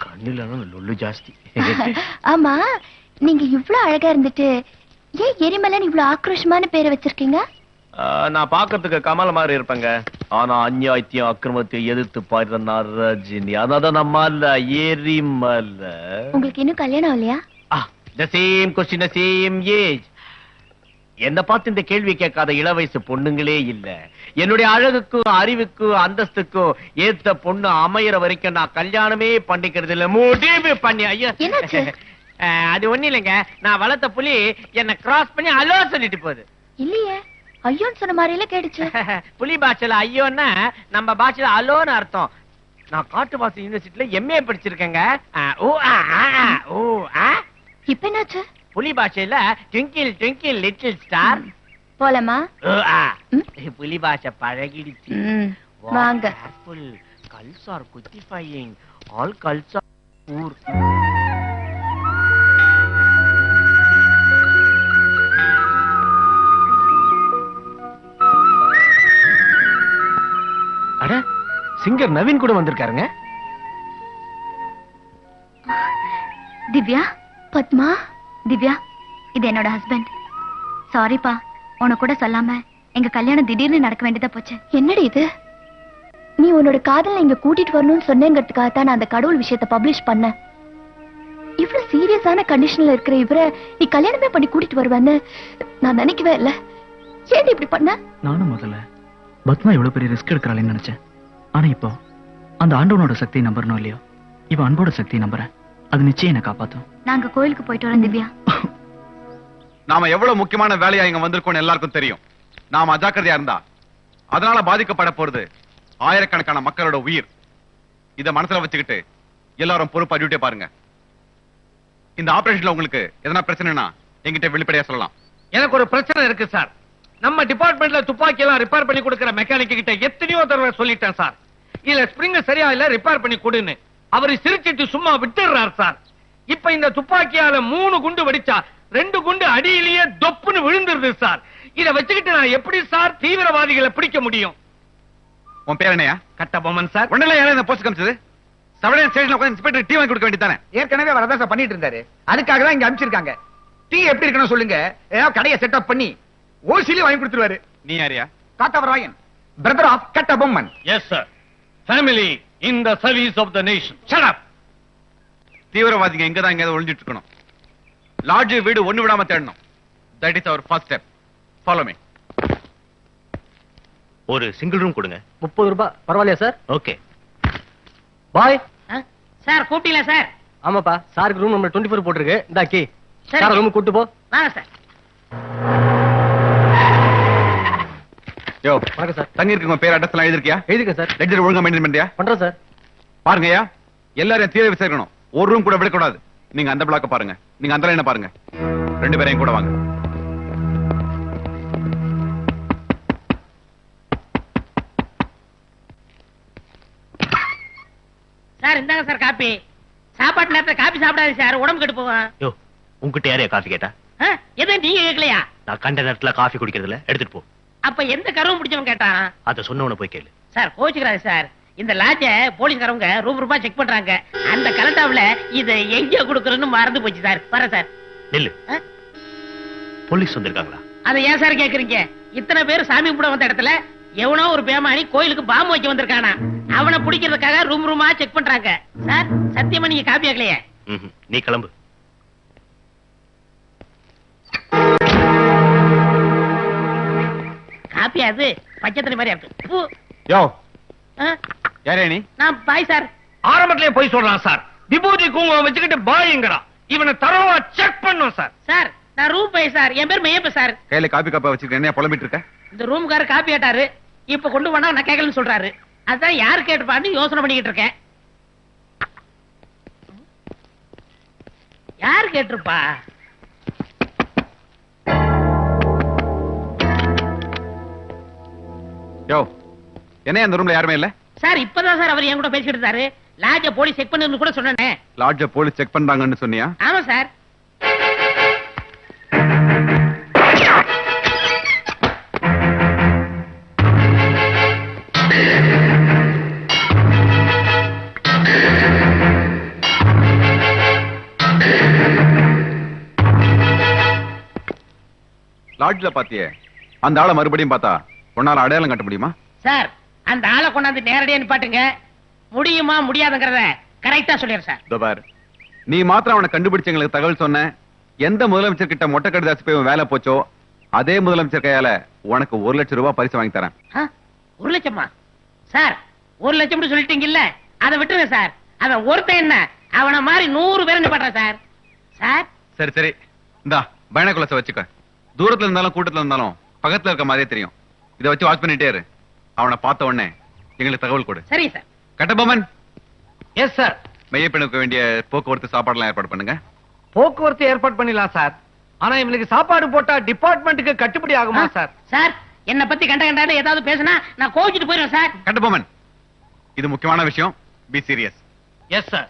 கண்ணுல லொல்லு ஜாஸ்தி. ஆமா, நீங்க இவ்வளவு அழகா இருந்துட்டு ஏன் எரிமலைன்னு இவ்வளவு ஆக்ரோஷமான பேரை வச்சிருக்கீங்க? நான் பாக்கிறதுக்கு கமல் மாதிரி இருப்பேங்க. ஆனா அநியாயத்தையும் அக்கிரமத்தையும் எதிர்த்து பாடுற ரஜினி. அதான் நம்மால எரிமலை. உங்களுக்கு இன்னும் கல்யாணம் இல்லையா? The same question, the same age. என்ன பார்த்து இந்த கேள்வி கேட்காத இளவயசு பொண்ணுங்களே இல்ல. என்னுடைய அழகுக்கும் அறிவுக்கும் அந்தஸ்துக்கும் ஏத்த பொண்ணு அமையற வரைக்கும் நான் கல்யாணமே பண்ணிக்கிறது இல்ல. முடிவு பண்ணி ஐயா அது ஒண்ணு இல்லைங்க. நான் வளர்த்த புலி என்ன கிராஸ் பண்ணி அலோ சொல்லிட்டு போகுது. இல்லையே, ஐயோன்னு சொன்ன மாதிரில கேடுச்சு. புலி பாஷையில ஐயோன்னா நம்ம பாஷையில அலோன்னு அர்த்தம். நான் காட்டுவாசி யூனிவர்சிட்டில எம்ஏ படிச்சிருக்கேங்க. இப்ப என்னாச்சு? புலி பாஷையில ட்விங்கிள் ட்விங்கிள் லிட்டில் ஸ்டார். போலாமா? புலி பாஷை பழகிடுச்சு. வாங்க. கல்ஸ் ஆர் குட்டிஃபையிங். ஆல் கல்ஸ் ஆர் ஊர். அட, சிங்கர் நவீன் கூட வந்திருக்காருங்க. திவ்யா, பத்மா. திவ்யா, இது என்னோட ஹஸ்பண்ட். சாரிப்பா, உனக்கு கூட சொல்லாம எங்க கல்யாணம் திடீர்னு நடக்க வேண்டியதா போச்சு. என்னடி இது? நீ உன்னோட காதல இங்க கூட்டிட்டு வரணும்னு சொன்னேங்கிறதுக்காகத்தான் நான் அந்த கடவுள் விஷயத்தை பப்ளிஷ் பண்ணேன். இவ்வளவு சீரியஸான கண்டிஷன்ல இருக்கிற இவரை நீ கல்யாணமே பண்ணி கூட்டிட்டு வருவேன்னு நான் நினைக்கவே இல்ல. ஏன் இப்படி பண்ண? நானும் முதல்ல பத்மா இவ்வளவு பெரிய ரிஸ்க் எடுக்கிறாளேன்னு நினைச்சேன். ஆனா இப்போ அந்த ஆண்டவனோட சக்தியை நம்புறனோ இல்லையோ, இவன் அன்போட சக்தியை நம்புறேன். அது நிச்சயம் என்ன காப்பாத்தும். நாங்க கோயிலுக்கு போயிட்டு வரோம் திவ்யா. நாம எவ்வளவு முக்கியமான வேலையா இங்க வந்திருக்கோம்னு எல்லாருக்கும் தெரியும். நாம அஜாக்கிரதையா இருந்தா அதனால பாதிக்கப்பட போறது ஆயிரக்கணக்கான மக்களோட உயிர். இத மனசுல வச்சுக்கிட்டு எல்லாரும் பொறுப்பா டியூட்டியை பாருங்க. இந்த ஆபரேஷன்ல உங்களுக்கு எதனா பிரச்சனைனா என்கிட்ட வெளிப்படையா சொல்லலாம். எனக்கு ஒரு பிரச்சனை இருக்கு சார். நம்ம டிபார்ட்மெண்ட்ல துப்பாக்கி எல்லாம் ரிப்பேர் பண்ணி கொடுக்கிற மெக்கானிக் கிட்ட எத்தனையோ தடவை சொல்லிட்டேன் சார். இல்ல ஸ்பிரிங் சரியா இல்ல, ரிப்பேர் பண்ணி கொடுன்னு. அவரு சிரிச்சிட்டு சும்மா விட்டுறார் சார். இப்ப இந்த துப்பாக்கியால 3 குண்டு வெடிச்சா 2 குண்டு அடியிலேயே தொப்புன்னு விழுந்துருது சார். இத வச்சுக்கிட்டு நான் எப்படி சார் தீவிரவாதிகளை பிடிக்க முடியும்? உன் பேர் என்னையா? கட்டபொம்மன் சார். ஒண்ணுல யாரும் இந்த போஸ்ட் காமிச்சது? சவடேன் ஸ்டேஷன்ல உட்கார்ந்து இன்ஸ்பெக்டர் டீ வாங்கி கொடுக்க வேண்டியதானே? ஏற்கனவே வரதா சார் பண்ணிட்டு இருந்தாரு. அதுக்காக தான் இங்க அனுப்பிச்சிருக்காங்க. டீ எப்படி இருக்கணும் சொல்லுங்க, ஏதாவது கடையை செட்டப் பண்ணி ஓசிலி வாங்கி கொடுத்துருவாரு. நீ யாரியா? Kathavarayan, brother of Kattabomman. Yes sir. Family in the service of the nation. Shut up. தீவிரவாதிங்க எங்க தான் எங்கேயாவது ஒளிஞ்சிட்டு இருக்கணும். லாட்ஜ் வீடு ஒண்ணு விடாம தேடணும். That is our first step. Follow me. ஒரு சிங்கிள் ரூம் கொடுங்க. 30 ரூபாய் பரவாயில்லையா சார்? Okay boy. சார் கூப்பிட்டீங்களா சார்? ஆமாப்பா, சாருக்கு ரூம் நம்பர் 24 போட்டுருக்கு. இந்தா கீ. சரி. சார் ரூம் கூட்டு போ. வாங்க சார். யோ வணக்கம் சார். தங்கி இருக்குங்க பேர் அட்ரஸ் எல்லாம் எழுதிருக்கியா? எழுதிருக்கேன் சார். லெட்ஜர் ஒழுங்கா மெயின்டைன் பண்றியா? பண்றேன் சார். பாருங்கய்யா, எல்லாரையும் தீர விசாரிக்கணும். ஒரு ரூம் கூட விடக்கூடாது. நீங்க அந்த பிளாக்க பாருங்க, நீங்க அந்த லைனை பாருங்க. 2 பேரையும் கூட வாங்க. சார் இந்தாங்க சார் காப்பி. சாப்பாட்டு நேரத்துல காப்பி சாப்பிடாது சார், உடம்பு கெட்டு போகும். யோ, உன்கிட்ட யாரையா காஃபி கேட்டா? எதை நீங்க கேட்கலையா? நான் கண்ட நேரத்துல காஃபி குடிக்கிறதுல எடுத்துட்டு போ. அப்ப எந்த கருவும் பிடிச்சவன் கேட்டான்? அத சொன்னவன போய் கேளு. சார் கோச்சுக்கிறாரு சார். இந்த லாட்ஜ போலீஸ்காரங்க ரூபா செக் பண்றாங்க. அந்த கலட்டாவுல இத எங்க கொடுக்கறன்னு மறந்து போச்சு சார். வர சார். நில்லு. போலீஸ் வந்திருக்காங்களா? அத ஏன் சார் கேக்குறீங்க? இத்தனை பேர் சாமி கும்பிட வந்த இடத்துல எவனோ ஒரு பேமானி கோயிலுக்கு பாம்பு வைக்க வந்திருக்கானா? அவனை பிடிக்கிறதுக்காக ரூமா செக் பண்றாங்க சார். சத்தியமா நீங்க காப்பி ஆகலையே. நீ கிளம்பு. காப்பி அது பச்சை தண்ணி மாதிரி இருக்கு. யோ யாரே நீ? நான் பாய் சார். ஆரம்பத்திலே போய் சொல்றான் சார். விபூதி குங்குமம் வச்சுக்கிட்டு பாய்ங்கறான். இவனை தரவா செக் பண்ணும் சார். சார் நான் ரூம் பாய் சார். என் பேர் மெய்யப்ப சார். கையில காப்பி கப்பா வச்சுக்கிட்டு என்ன புலம்பிட்டு இருக்க? இந்த ரூம்காரர் காப்பி கேட்டாரு. இப்ப கொண்டு வந்தா நான் கேட்கலன்னு சொல்றாரு. அதான் யார் கேட்டுப்பான்னு யோசனை பண்ணிக்கிட்டு இருக்கேன். யார் கேட்டிருப்பா? யோ என்ன அந்த ரூம்ல யாருமே இல்ல? சார் இப்பதான் சார் அவர் என் கூட பேசிட்டு இருந்தாரு. லாட்ஜ போலீஸ் செக் பண்ணுன்னு கூட சொன்னேனே. லாட்ஜ போலீஸ் செக் பண்றாங்கன்னு சொன்னியா? ஆமா சார். லாட்ஜ்ல பாத்தியே அந்த ஆளை மறுபடியும் பார்த்தா உன்னால அடையாளம் கட்ட முடியுமா? சார் அந்த ஆளை கொண்டாந்து நேரடியா நிப்பாட்டுங்க. முடியுமா முடியாதுங்கிறத கரெக்டா சொல்லிடுறேன் சார். இதோ பாரு, நீ மாத்திரம் அவனை கண்டுபிடிச்சு எங்களுக்கு தகவல் சொன்ன. எந்த முதலமைச்சர் கிட்ட மொட்டை கடிதாசி போய் வேலை போச்சோ அதே முதலமைச்சர் கையால உனக்கு 1 லட்சம் ரூபாய் பரிசு வாங்கி தரேன். 1 லட்சமா? சார் 1 லட்சம் சொல்லிட்டீங்கல்ல, அதை விட்டுருங்க சார். அவன் ஒருத்தன் என்ன, அவனை மாதிரி 100 பேரை நிப்பாட்டுறேன் சார். சார் சரி சரி, இந்தா பைனாகுலர்ஸை வச்சுக்க. தூரத்துல இருந்தாலும் கூட்டத்துல இருந்தாலும் பக்கத்துல இருக்க மாதிரியே தெரியும். இதை வச்சு வாட்ச் பண்ணிட்டே இரு. அவனை பார்த்த உடனே எங்களுக்கு தகவல் கொடு. சரி சார். கட்டபொம்மன். Yes sir. மையப்பெண்ணுக்கு வேண்டிய போக்குவரத்து சாப்பாடுலாம் ஏற்பாடு பண்ணுங்க. போக்குவரத்து ஏற்பாடு பண்ணிடலாம் சார். ஆனா இவனுக்கு சாப்பாடு போட்டா டிபார்ட்மெண்ட்டுக்கு கட்டுப்படி ஆகுமா சார்? சார் என்ன பத்தி கண்ட ஏதாவது பேசினா நான் கோவிச்சுட்டு போயிடுவேன் சார். கட்டபொம்மன், இது முக்கியமான விஷயம். Be serious. Yes sir.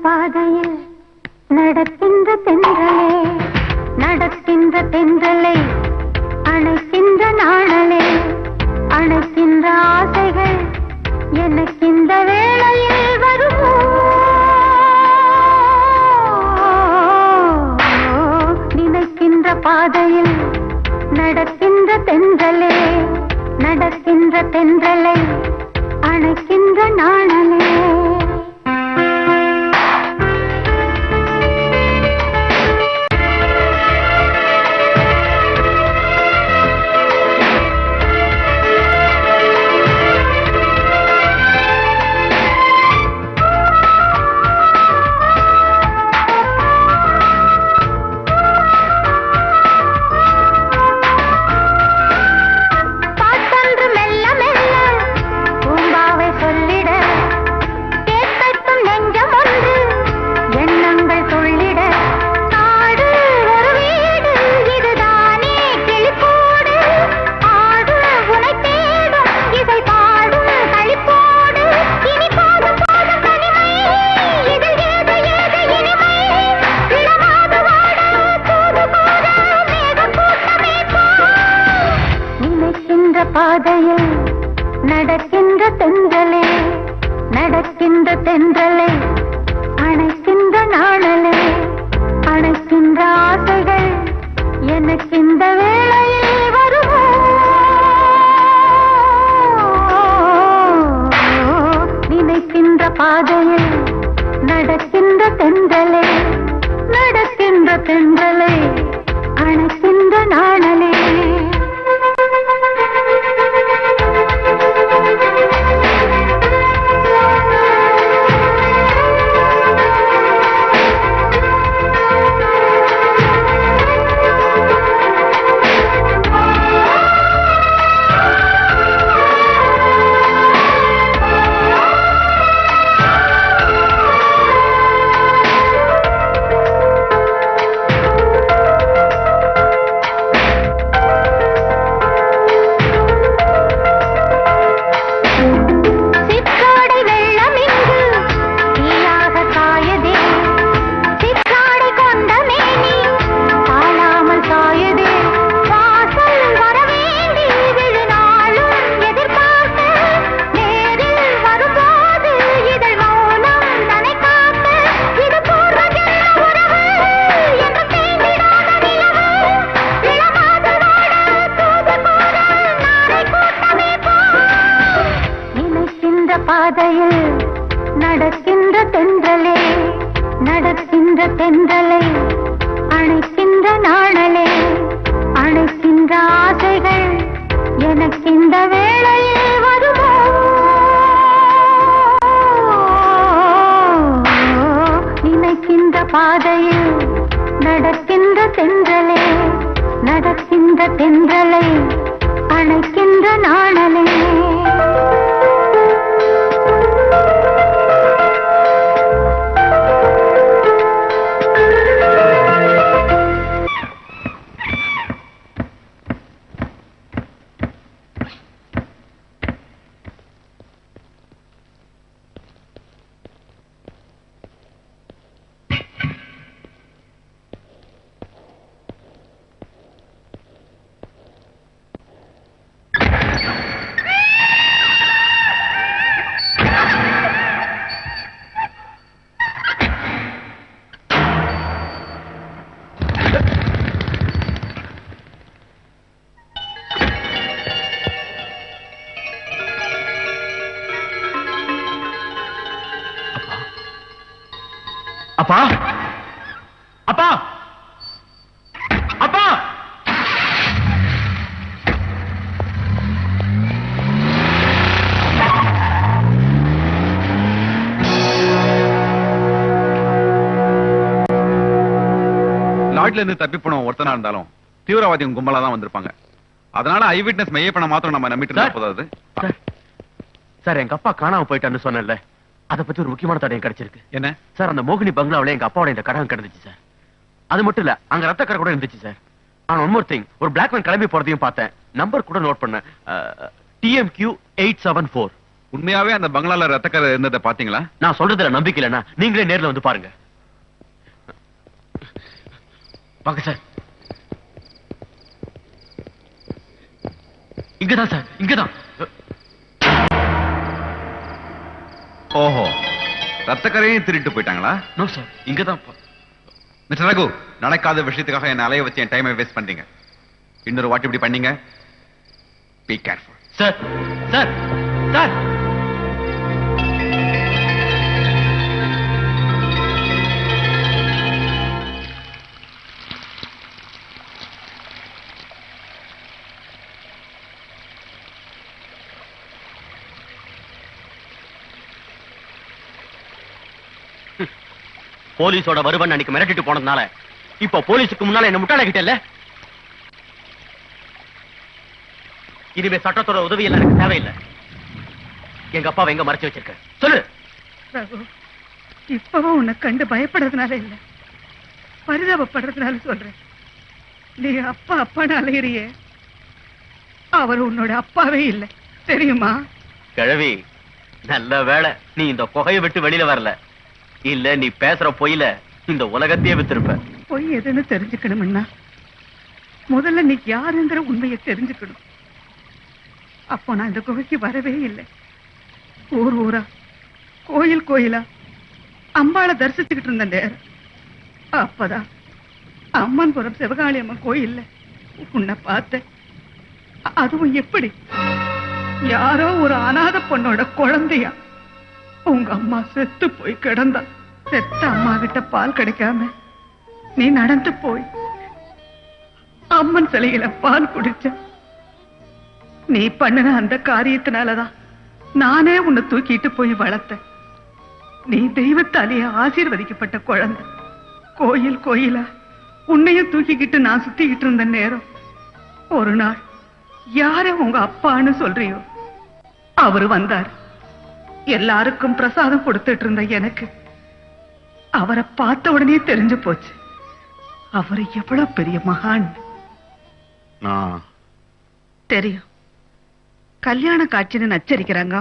பாதையில் நடக்கின்ற தென்றலே, நடக்கின்ற தென்றலை அணைக்கின்ற நாணலே, அணைக்கின்ற ஆசைகள் எனக்கு இந்த வேளையில் வருமோ? நினைக்கின்ற பாதையில் நடக்கின்ற தென்றலே, நடக்கின்ற தென்றலை அணைக்கின்ற நாணலே. பாதையில் நடக்கின்ற தென்றலே, நடக்கின்ற தென்றலை அணைக்கின்ற நாணலே, அணைக்கின்ற ஆசைகள் எனக்கு இந்த வேளையில் வருமோ? நினைக்கின்ற பாதையில் நடக்கின்ற தென்றலே, நடக்கின்ற தென்றலை அணைக்கின்ற நாணலே. பாதையில் நடக்கின்ற தென்றலே, நடக்கின்ற தென்றலை அணைக்கின்ற நாணலே, அணைக்கின்ற ஆசைகள் எனக்கு இந்த வேளையில் வருமோ? நினைக்கின்ற அப்பா அப்பா அப்பா லாட்ல இருந்து தப்பி போன ஒருத்தனா இருந்தாலும் தீவிரவாதியும் கும்பலா தான் வந்திருப்பாங்க. அதனால ஐ விட்னஸ் மெய்யப்பன மாத்திரம் நம்ம நம்பிட்டு இருந்தா போதாது. சார் எங்க அப்பா காணாம போயிட்டான்னு சொன்னேன்ல, அத பத்தி ஒரு முக்கியமான தடயம் கிடைச்சிருக்கு. என்ன சார், அந்த மோகினி பங்களாவில எங்க அப்பாவோட இந்த கடன் கிடந்துச்சு சார். அது மட்டும் இல்ல, அங்க ரத்த கரை கூட இருந்துச்சு சார். ஆனா ஒன் மோர் திங், ஒரு பிளாக் மேன் கிளம்பி போறதையும் பார்த்தேன். நம்பர் கூட நோட் பண்ணேன். TMQ 874. உண்மையாவே அந்த பங்களால ரத்தக்கரை இருந்ததை பாத்தீங்களா? நான் சொல்றதுல நம்பிக்கை இல்லைன்னா நீங்களே நேர்ல வந்து பாருங்க. வாங்க சார். இங்கதான் சார், இங்கதான். ஓஹோ, ரத்தக்கரையும் திருட்டு போயிட்டாங்களா? நோ சார், இங்கதான். மிஸ்டர் ரகு, நடக்காத விஷயத்துக்காக என்ன அலைய வச்சு என் டைமை வேஸ்ட் பண்றீங்க. இன்னொரு வாட்டி இப்படி பண்ணீங்க, be careful. Sir sir sir போலீஸோட வருவன் அன்னைக்கு மிரட்டிட்டு போனதுனால இப்ப போலீஸுக்கு முன்னால என்ன முட்டாளாக்கிட்டல்ல. இனிமே சட்டத்தோட உதவி எல்லாம் எனக்கு தேவையில்லை. எங்க அப்பாவை எங்க மறைச்சு வச்சிருக்க சொல்லு. ரகு, இப்பவும் உன்னை கண்டு பயப்படுறதுனால இல்ல, பரிதாபப்படுறதுனால சொல்றேன். நீ அப்பா அப்பான்னு அலையிறியே, அவர் உன்னோட அப்பாவே இல்லை, தெரியுமா? கிழவி, நல்ல வேளை நீ இந்த குகையை விட்டு வெளியில வரல. இல்ல நீ பேசுற பொய்யில இந்த உலகத்தையே வித்திருப்ப. பொய் எதுன்னு தெரிஞ்சுக்கணும்னா முதல்ல நீ யாருங்கிற உண்மையை தெரிஞ்சுக்கணும். அப்போ நான் இந்த குகைக்கு வரவே இல்லை. ஊர் ஊரா, கோயில் கோயிலா அம்பாளை தரிசிச்சுக்கிட்டு இருந்த நேரம் அப்பதான் அம்மன்புரம் சிவகாளி அம்மன் கோயில்ல உன்னை பார்த்தேன். அதுவும் எப்படி, யாரோ ஒரு அநாத பொண்ணோட குழந்தையா உங்க அம்மா செத்து போய் கிடந்தா. செத்த அம்மா கிட்ட பால் கிடைக்காம நீ நடந்து போய் அம்மன் சிலையில பால் குடிச்ச. நீ பண்ணுன அந்த காரியத்தினாலதான் நானே உன்னை தூக்கிட்டு போய் வளர்த்தேன். நீ தெய்வத்தாலேயே ஆசீர்வதிக்கப்பட்ட குழந்தை. கோயில் கோயிலா உன்னையும் தூக்கிக்கிட்டு நான் சுத்திக்கிட்டு இருந்த நேரம் ஒரு நாள் யார உங்க அப்பான்னு சொல்றியோ அவரு வந்தார். எல்லாருக்கும் பிரசாதம் கொடுத்துட்டு இருந்த எனக்கு அவரை பார்த்த உடனே தெரிஞ்சு போச்சு அவரு எவ்வளவு பெரிய மகான். தெரியும், கல்யாண காட்சின்னு நச்சரிக்கிறாங்க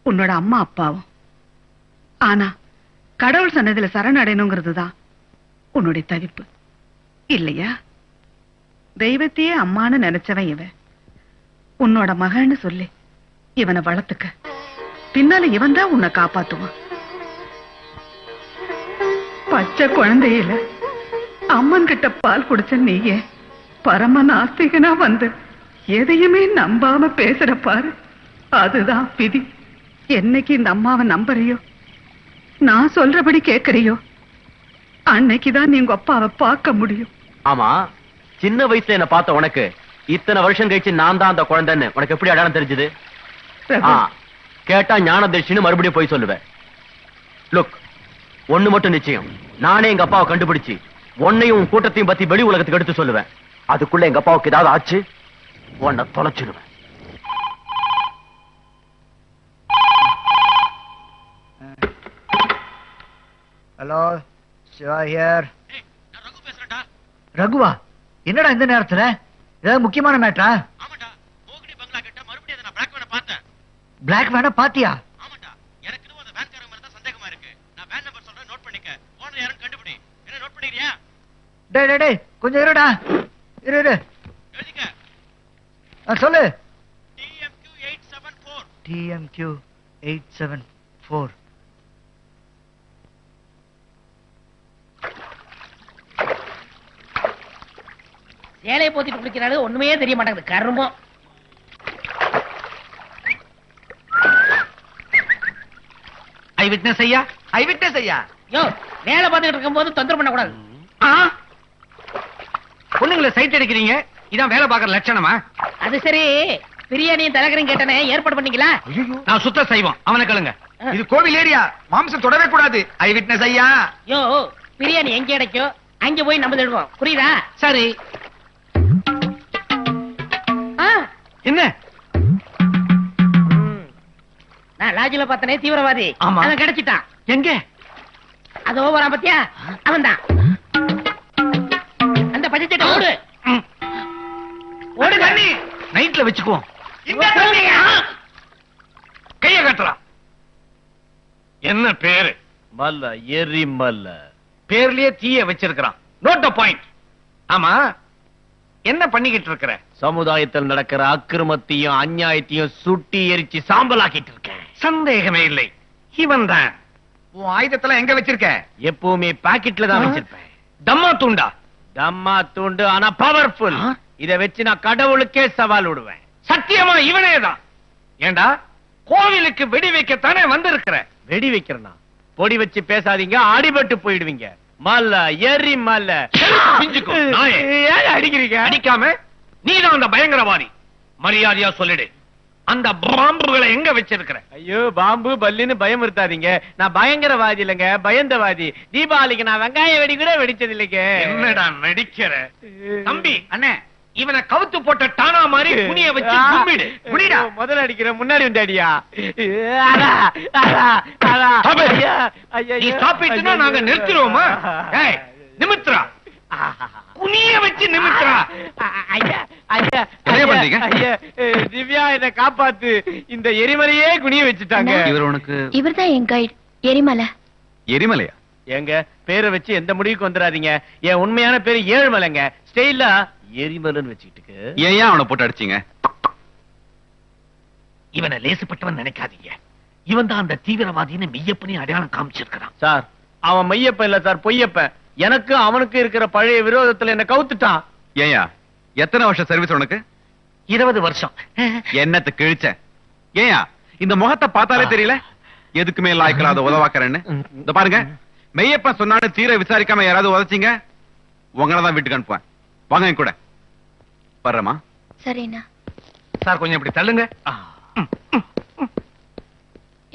உன்னோட அம்மா அப்பாவும். ஆனா கடவுள் சன்னதியில சரணடையணுங்கிறது தான் உன்னுடைய தவிப்பு இல்லையா? தெய்வத்தையே அம்மான்னு நினைச்சவன் இவன். உன்னோட மகன்னு சொல்லி இவனை வளர்த்துக்க, பின்னால இவன் தான் உன்னை காப்பாத்துவான். பச்சை குழந்தையில அம்மன் கிட்ட பால் குடிச்ச நீயே பரம நாஸ்திகனா வந்து எதையுமே நம்பாம பேசுற பாரு, அதுதான் விதி. என்னைக்கு இந்த அம்மாவை நம்புறியோ, நான் சொல்றபடி கேட்கறியோ, அன்னைக்குதான் நீங்க அப்பாவை பார்க்க முடியும். ஆமா, சின்ன வயசுல என்ன பார்த்த உனக்கு இத்தனை வருஷம் கழிச்சு நான் தான் அந்த குழந்தைன்னு உனக்கு எப்படி அடையாளம் தெரிஞ்சது? கேட்டா ஞானதர்ஷின்னு மறுபடியும் போய் சொல்லுவேன். லுக், ஒண்ணு மட்டும் நிச்சயம், நானே எங்க அப்பாவை கண்டுபிடிச்சு உன்னையும் கூட்டத்தையும் பத்தி வெளி உலகத்துக்கு எடுத்து சொல்லுவேன். அதுக்குள்ள எங்க அப்பாவுக்கு ஏதாவது ஆச்சு, உன்னை தொலைச்சிடுவேன். Hello, Shiva here. ரகுவா, என்னடா இந்த நேரத்துல? ஏதாவது முக்கியமான மேட்டரா? பிளாக் வேனை பாத்தியா? டேய் கொஞ்சம் இருடா, இரு. சொல்லு. TMQ 874. சேலையை போத்திட்டு குளிக்கிறாரு, ஒண்ணுமே தெரிய மாட்டேங்குது கருமம். ஐ விட்னஸ் ஐயா, ஐ விட்னஸ் ஐயா. யோ, வேலை பார்த்துக்கிட்டு இருக்கும்போது தொந்தரவு பண்ணக்கூடாது. பொண்ணுங்களை சைட் அடிக்கிறீங்க, இதான் வேலை பார்க்கற லட்சணமா? அது சரி, பிரியாணியும் தலைகரையும் கேட்டனே, ஏற்பாடு பண்ணீங்களா? நான் சுத்த செய்வோம், அவனை கேளுங்க. இது கோவில் ஏரியா, மாம்சம் தொடவே கூடாது. ஐ விட்னஸ் ஐயா. யோ, பிரியாணி எங்க கிடைக்கும் அங்க போய் நம்ம தேடுவோம், புரியுதா? சரி. என்ன? நான் லாட்ஜில பார்த்தனே தீவிரவாதி, ஆமா. அவன் கிடைச்சிட்டான். எங்க? அது ஓவரா பத்தியா? அவன் தான். அந்த பச்சை ஓடு ஓடு தண்ணி நைட்ல வச்சுக்குவோம். கைய கட்டுறா. என்ன பேரு? மல்ல, எரி மல்ல. பேர்லயே தீய வச்சிருக்கிறான். Note the point. ஆமா, என்ன பண்ணிக்கிட்டு இருக்கிற? சமுதாயத்தில் நடக்கிற அக்கிரமத்தையும் அநியாயத்தையும் சுட்டி எரிச்சு சாம்பலாக்கிட்டு இருக்கேன். சந்தேகமே இல்லை, இவன் தான். உன் ஆயுதத்தெல்லாம் எங்க வச்சிருக்க? எப்பவுமே பாக்கெட்ல தான் வச்சிருப்பேன். தம்மா தூண்டா? தம்மா துண்டு, ஆனா பவர்ஃபுல். இத வச்சு நான் கடவுளுக்கே சவால் விடுவேன். சத்தியமா இவனே தான். ஏண்டா, கோவிலுக்கு வெடி வைக்கத்தானே வந்திருக்கிற? வெடி வைக்கிறனா? பொடி வச்சு பேசாதீங்க, அடிபட்டு போயிடுவீங்க. மல்ல, எரி மல்ல. பிஞ்சுக்கோ, நாயே. ஏன் அடிக்கிறீங்க? அடிக்காம நீதான் அந்த பயங்கரவாதி. மரியாதையா சொல்லிடு, அந்த பாம்புகளை எங்க வச்சிருக்கிற? ஐயோ, பாம்பு பல்லுன்னு பயம் இருத்தாதீங்க. நான் பயங்கரவாதி இல்லைங்க, பயந்தவாதி. தீபாவளிக்கு நான் வெங்காய வெடி கூட வெடிச்சது இல்லைங்க. என்னடா நடிக்கிற? தம்பி, அண்ணே, இவனை கவுத்து போட்ட டானா மாதிரி புனிய வச்சு கும்பிடு. புனிடா. முதல்ல அடிக்கிற, முன்னாடி வந்து அடியா. நீ ஸ்டாப் இட்னா நாங்க நிறுத்திடுவோமா? ஏய், நிமித்ரா, குனிய வச்சு நிமித்ரா. என்ன பண்றீங்க? திவ்யா, என்ன காப்பாத்து. இந்த எரிமலையே குனிய வச்சுட்டாங்க. இவர் உனக்கு இவர்தான் என் கைடு, எரிமலை. எரிமலையா? எங்க பேரை வச்சு எந்த முடிவுக்கு வந்துடாதீங்க. என் உண்மையான பேரு ஏழுமலைங்க. ஸ்டைலா எரிமலைன்னு வச்சுக்கிட்டு. ஏன் அவனை போட்டு அடிச்சீங்க? இவனை லேசுப்பட்டவன் நினைக்காதீங்க. இவன் தான் அந்த தீவிரவாதின்னு மெய்யப்பனி அடையாளம் காமிச்சிருக்கிறான். சார், அவன் மையப்பன் இல்ல சார், பொய்யப்பன். எனக்கு அவனுக்கு இருக்கிற பழைய விரோதத்துல என்ன கவுத்துட்டான். ஏயா, எத்தனை வருஷம் சர்வீஸ் உனக்கு? 20 வருஷம். என்னத்து கிழிச்ச? ஏயா, இந்த முகத்தை பார்த்தாலே தெரியல எதுக்குமே லாய்க்கலாத உதவாக்கறேன்னு. இந்த பாருங்க, மெய்யப்பன் சொன்னாலும் தீர விசாரிக்காம யாராவது உதச்சிங்க, உங்களதான் வீட்டுக்கு அனுப்புவேன். வாங்க என் கூட. வர்றமா? சரிண்ணா. சார், கொஞ்சம் இப்படி தள்ளுங்க.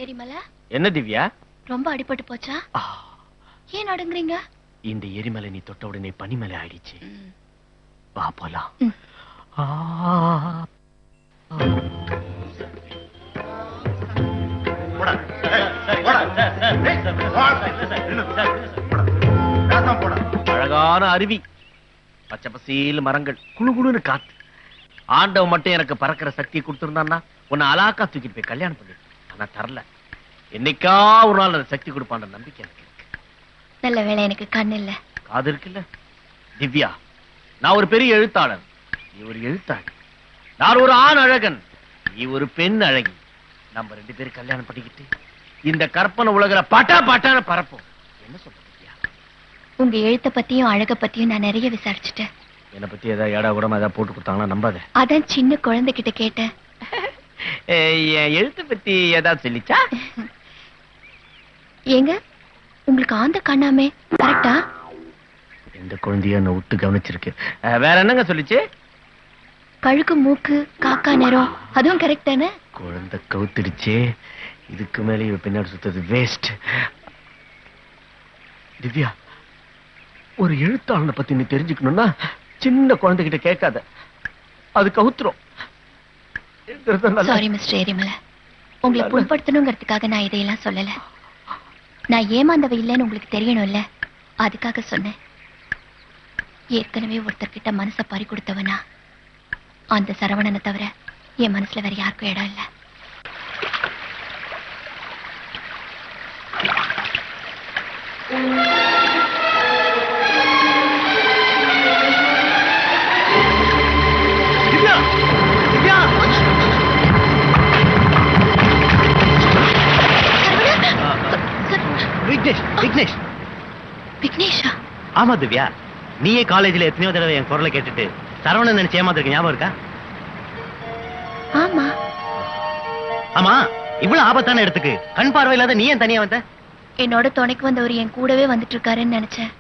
எரிமலை, என்ன திவ்யா? ரொம்ப அடிபட்டு போச்சா? ஏன் நடுங்குறீங்க? இந்த எரிமலை நீ தொட்ட உடனே பனிமலை ஆயிடுச்சு. வா போலாம். அழகான அருவி, பச்சை பசேல் மரங்கள், குழு குழுன்னு காத்து. ஆண்டவன் மட்டும் எனக்கு பறக்கிற சக்தியை கொடுத்திருந்தான்னா உன்னை அலாக்கா தூக்கிட்டு போய் கல்யாணம் பண்ணி. ஆனா தரல. என்னைக்கா ஒரு நாள் அந்த சக்தி கொடுப்பான்ற நம்பிக்கை எனக்கு இருக்கு. நல்ல வேளை எனக்கு கண்ணு இல்ல. காது இருக்குல்ல? திவ்யா, நான் ஒரு பெரிய எழுத்தாளர், நீ ஒரு எழுத்தாளி. நான் ஒரு ஆண் அழகன், நீ ஒரு பெண் அழகி. நம்ம 2 பேரும் கல்யாணம் பண்ணிக்கிட்டு இந்த கற்பனை உலகிற பட்டா பட்டான பரப்போம். என்ன சொல்ற திவ்யா? உங்க எழுத்த பத்தியும் அழக பத்தியும் நான் நிறைய விசாரிச்சுட்டேன். என்னை பத்தி ஏதாவது ஏடா கூடமா ஏதாவது போட்டு கொடுத்தாங்களா? நம்பாத. அதான் சின்ன குழந்தைகிட்ட கேட்டேன். என் எழுத்து பத்தி ஏதாவது சொல்லிச்சா? ஏங்க, உங்களுக்கு ஆந்த கண்ணாமே, கரெக்டா? எந்த குழந்தைய என்ன விட்டு கவனிச்சிருக்கு. வேற என்னங்க சொல்லிச்சு? கழுக்கு மூக்கு காக்கா நேரம், அதுவும் கரெக்ட் தானே? குழந்தை கவுத்திடுச்சே, இதுக்கு மேல இவ பின்னாடி சுத்தது வேஸ்ட். திவ்யா, ஒரு எழுத்தாளனை பத்தி நீ தெரிஞ்சுக்கணும்னா சின்ன குழந்தைகிட்ட கேட்காத, அது கவுத்துரும். சாரி மிஸ்டர் எரிமலை, உங்களை புண்படுத்தணுங்கிறதுக்காக நான் இதையெல்லாம் சொல்லல. நான் ஏமாந்தவ இல்லைன்னு உங்களுக்கு தெரியணும்ல, அதுக்காக சொன்னேன். ஏற்கனவே ஒருத்தர்கிட்ட மனசை பறி கொடுத்தவனா, அந்த சரவணனை தவிர என் மனசுல வேற யாருக்கும் இடம் இல்லை. விக்னேஷா? ஆமா திவ்யா, நீயே காலேஜ்ல எத்தனையோ தடவை என் குரலை கேட்டுட்டு சரவணன் நினைச்சு ஏமாத்திருக்க, ஞாபகம் இருக்கா? ஆமா. ஆமா, இவ்வளவு ஆபத்தான இடத்துக்கு கண் பார்வை இல்லாத நீ ஏன் தனியா வந்த? என்னோட துணைக்கு வந்தவர் என் கூடவே வந்துட்டு இருக்காருன்னு நினைச்சேன்.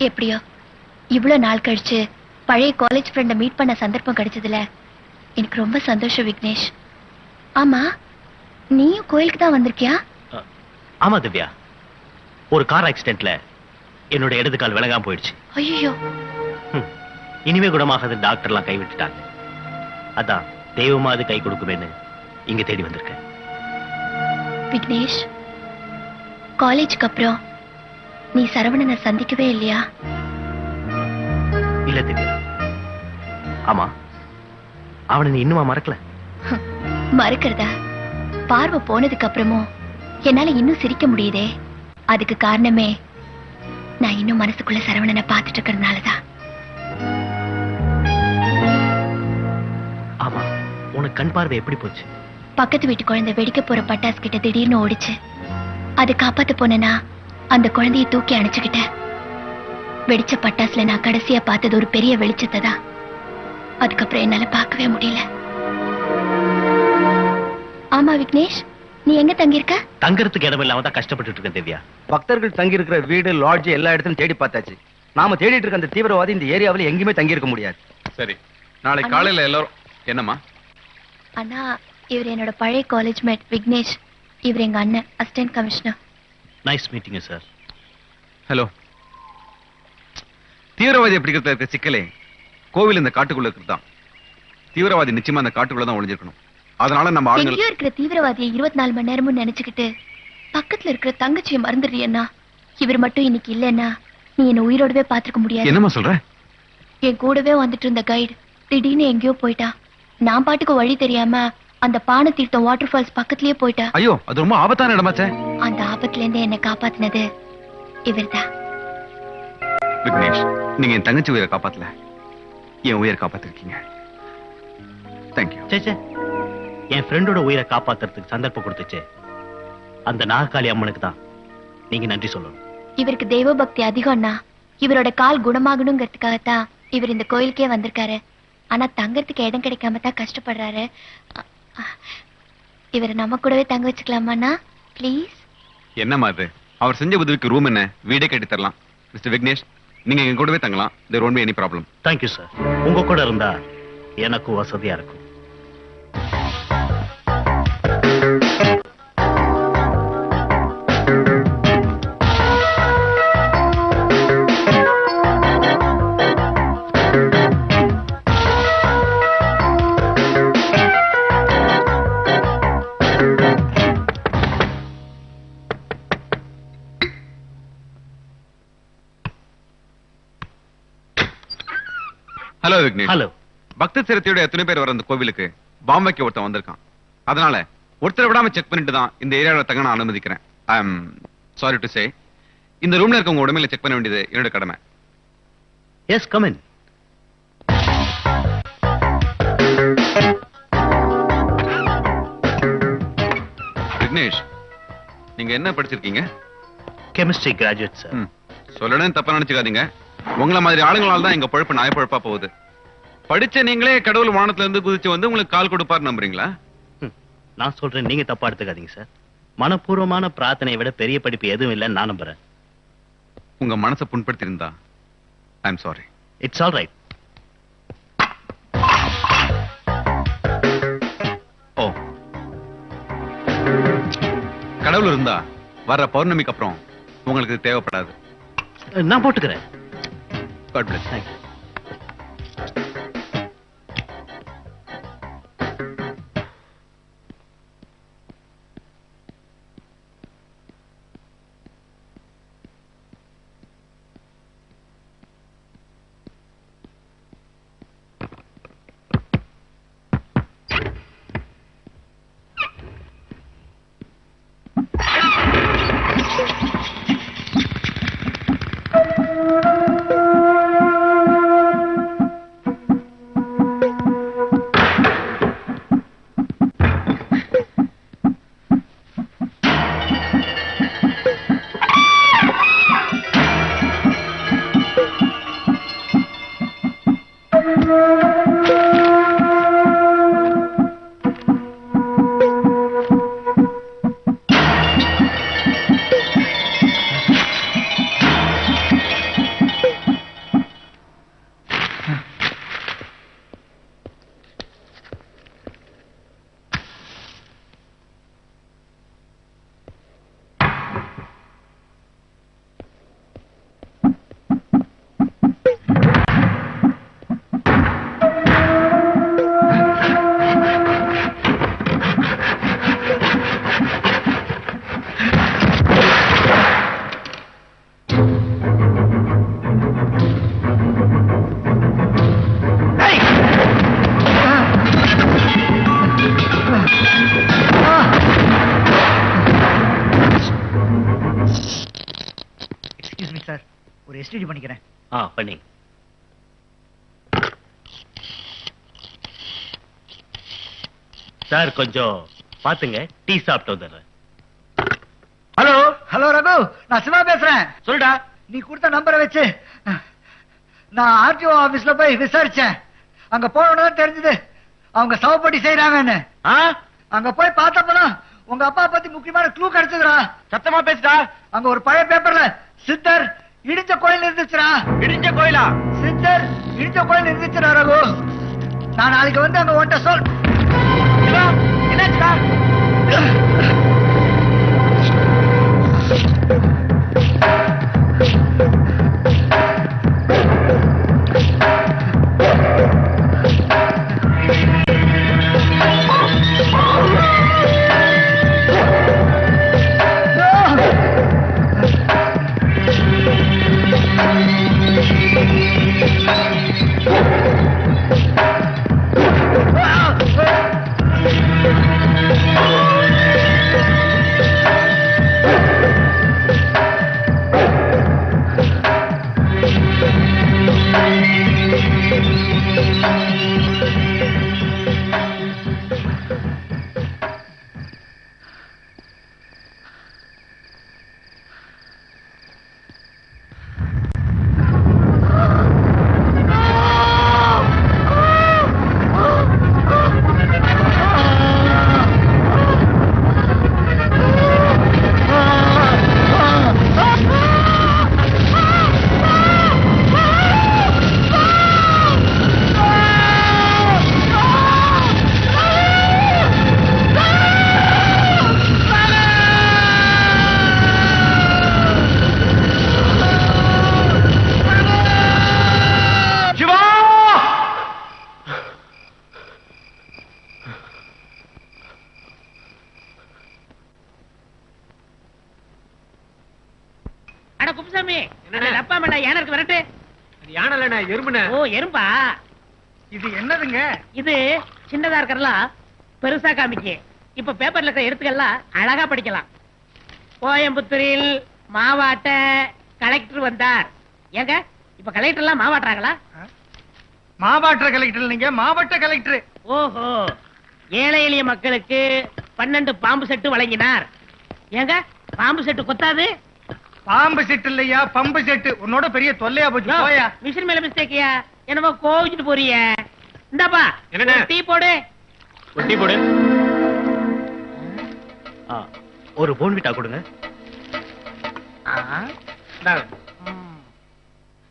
எப்படியோ இவ்வளவு நாள் கழிச்சு பழைய காலேஜ் ஃப்ரெண்ட மீட் பண்ண சந்தர்ப்பம் கிடைச்சதுல எனக்கு ரொம்ப சந்தோஷம் விக்னேஷ். ஆமா, நீயும் கோயிலுக்கு தான் வந்திருக்கியா? ஆமா திவ்யா, ஒரு கார் ஆக்சிடென்ட்ல என்னோட இடது கால் விலகாம போயிடுச்சு. ஐயோ, இனிமே குணமாகாத டாக்டர்லாம் கைவிட்டுட்டாங்க. அதான் தெய்வமா அது கை கொடுக்குமேன்னு இங்க தேடி வந்திருக்கேன். விக்னேஷ், காலேஜுக்கு அப்புறம் நீ சரவணனை சந்திக்கவே இல்லையா? இல்ல திவ்யா. ஆமா, அவனை நீ இன்னுமா மறக்கல? மறக்கிறதா? பார்வை போனதுக்கு அப்புறமும் என்னால இன்னும் சிரிக்க முடியுதே. அதுக்கு காரணமே நான் இன்னும் மனசுக்குள்ள சரவணனை பார்த்துட்டு இருக்கிறதுனாலதான். ஆமா, உனக்கு கண் பார்வை எப்படி போச்சு? பக்கத்து வீட்டு குழந்தை வெடிக்க போற பட்டாசு கிட்ட திடீர்னு ஓடிச்சு. அதை காப்பாத்த போனேனா அந்த குழந்தையை தூக்கி அணைச்சுக்கிட்டேன். வெடிச்ச பட்டாசுல நான் கடைசியா பார்த்தது ஒரு பெரிய வெளிச்சத்தை தான். அதுக்கப்புறம் என்னால பார்க்கவே முடியல. ஆமா விக்னேஷ், நீ எங்க தங்கியிருக்க? தங்கறதுக்கு இடம் இல்லாம தான் கஷ்டப்பட்டு இருக்கேன் திவ்யா. பக்தர்கள் தங்கி இருக்கிற வீடு, லாட்ஜ் எல்லா இடத்துலயும் தேடி பார்த்தாச்சு. நாம தேடிட்டு இருக்க அந்த தீவிரவாதி இந்த ஏரியாவில் எங்கேயுமே தங்கி இருக்க முடியாது. சரி, நாளை காலையில எல்லாரும் என்னம்மா? அண்ணா, இவர் என்னோட பழைய காலேஜ் மேட் விக்னேஷ். இவர் எங்க அண்ணன், assistant commissioner. Nice meeting sir. Hello. தீவிரவாதி பிடிக்கிறதுல இருக்க சிக்கலே கோவில் இந்த காட்டுக்குள்ள இருக்குதான். தீவிரவாதி நிச்சயமா அந்த காட்டுக்குள்ள தான் ஒளிஞ்சிருக்கணும். அதனால நம்ம ஆளுங்க எங்கேயோ இருக்கிற தீவிரவாதியை 24 மணி நேரமும் நினைச்சுக்கிட்டு பக்கத்துல இருக்கிற தங்கச்சியை மறந்துடுறியண்ணா. இவர் மட்டும் இன்னைக்கு இல்லைன்னா நீ என்ன உயிரோடவே பாத்துக்க முடியாது. என்னம்மா சொல்ற? என் கூடவே வந்துட்டு இருந்த கைடு திடீர்னு எங்கேயோ போயிட்டா. நான் பாட்டுக்கு வழி தெரியாம அந்த பானை தீர்த்தம் வாட்டர் ஃபால்ஸ் பக்கத்துலயே போயிட்டா. ஐயோ, அது ரொம்ப ஆபத்தான இடமாச்சே. அந்த ஆபத்துல இருந்து என்ன காப்பாத்தினது இவர்தான். விக்னேஷ், நீங்க என் தங்கச்சி உயிரை காப்பாத்தல, என் உயிரை காப்பாத்திருக்கீங்க. தேங்க்யூ. சே, என் ஃப்ரெண்டோட உயிரை காப்பாத்துறதுக்கு சந்தர்ப்பம் கொடுத்துச்சு அந்த நாககாளி அம்மனுக்கு தான் நீங்க நன்றி சொல்லணும். இவருக்கு தெய்வ பக்தி அதிகம்னா இவரோட கால் குணமாகணுங்கிறதுக்காகத்தான் இவர் இந்த கோயிலுக்கே வந்திருக்காரு. ஆனா தங்கறதுக்கு இடம் கிடைக்காம தான் கஷ்டப்படுறாரு. இவரை நம்ம கூடவே தங்க வச்சுக்கலாமாண்ணா? ப்ளீஸ். என்னம்மா அது? அவர் செஞ்ச உதவிக்கு ரூம் என்ன, வீடே கட்டி தரலாம். மிஸ்டர் விக்னேஷ், நீங்க எங்க கூடவே தங்கலாம். There won't be any problem. Thank you sir. உங்க கூட இருந்தா எனக்கும் வசதியா இருக்கும். ஹலோ விக்னேஷ். ஹலோ. பக்த சிரத்தையோட எத்தனை பேர் வர அந்த கோவிலுக்கு பாம்பேக்கு ஒருத்தன் வந்திருக்கான். அதனால ஒருத்தரை விடாம செக் பண்ணிட்டு தான் இந்த ஏரியாவில் தங்க நான் அனுமதிக்கிறேன். ஐ எம் சாரி டு சே, இந்த ரூம்ல இருக்கவங்க உடமையில செக் பண்ண வேண்டியது என்னோட கடமை. S, come in. விக்னேஷ், நீங்க என்ன படிச்சிருக்கீங்க? Chemistry graduate sir. சொல்லணும் தப்பா நினைச்சுக்காதீங்க. உங்களை மாதிரி ஆளுங்களால தான் எங்க பொழப்பு நாய பொழப்பா போகுது. படிச்ச நீங்களே கடவுள் வானத்துல இருந்து குதிச்சு வந்து உங்களுக்கு கால் கொடுப்பாரு நம்புறீங்களா? நான் சொல்றேன், நீங்க தப்பா எடுத்துக்காதீங்க சார். மனப்பூர்வமான பிரார்த்தனையை விட பெரிய படிப்பு எதுவும் இல்லைன்னு நான் நம்புறேன். உங்க மனசை புண்படுத்தி இருந்தா I am sorry. It's all right. ஓ, கடவுள் இருந்தா வர்ற பௌர்ணமிக்கு அப்புறம் உங்களுக்கு இது தேவைப்படாது. நான் போட்டுக்கிறேன். God bless. Thank you. Thanks sir. ஒரு எஸ்டிடி பண்ணிக்கிறேன். பண்ணி. சார் கொஞ்சம் பாத்துங்க, டீ சாப்பிட்டு வந்துடுறேன். ஹலோ ஹலோ ரகு, நான் சிவா பேசுறேன். சொல்லுடா. நீ கொடுத்த நம்பரை வச்சு நான் ஆர்டிஓ ஆபீஸ்ல போய் விசாரிச்சேன். அங்க போனதான் தெரிஞ்சது அவங்க சவப்பட்டி செய்யறாங்கன்னு. அங்க போய் பார்த்தப்பதான் உங்க அப்பா பத்தி முக்கியமான க்ளூ கிடைச்சதுடா. சத்தமா பேசுடா. அங்க ஒரு பழைய பேப்பர்ல சித்தர் இடிஞ்ச கோயில் இருந்துச்சுடா. இடிஞ்ச கோயிலா? சித்தர் இடிஞ்ச கோயில் இருந்துச்சுடா ரகு. நான் நாளைக்கு வந்து அங்க ஒன்ட்ட சொல். என்னாச்சுடா? குப்புசாமி, அப்பா அம்மா யானை இருக்கு வரட்டு. யானை எறும்புன. ஓ எறும்பா? இது என்னதுங்க? இது சின்னதா இருக்கிறலாம் பெருசா காமிக்கு. இப்ப பேப்பர்ல இருக்கிற எழுத்துக்கள்லாம் அழகா படிக்கலாம். கோயம்புத்தூரில் மாவாட்ட கலெக்டர் வந்தார். ஏங்க இப்ப கலெக்டர் எல்லாம் மாவாட்டுறாங்களா? மாவட்ட கலெக்டர் இல்லைங்க, மாவட்ட கலெக்டர். ஓஹோ, ஏழை எளிய மக்களுக்கு 12 பாம்பு செட்டு வழங்கினார். ஏங்க பாம்பு செட்டு கொத்தாது? பாம்பு செட்டு இல்லையா, பம்பு செட்டு. உன்னோட பெரிய தொல்லையா போச்சு. போயா. மிஷின் மேல மிஸ்டேக்கியா? என்னமோ கோவிச்சுட்டு போறிய. இந்தாப்பா என்னண்ணே? டீ போடு. ஒரு டீ போடு. ஒரு போன்விட்டா கொடுங்க.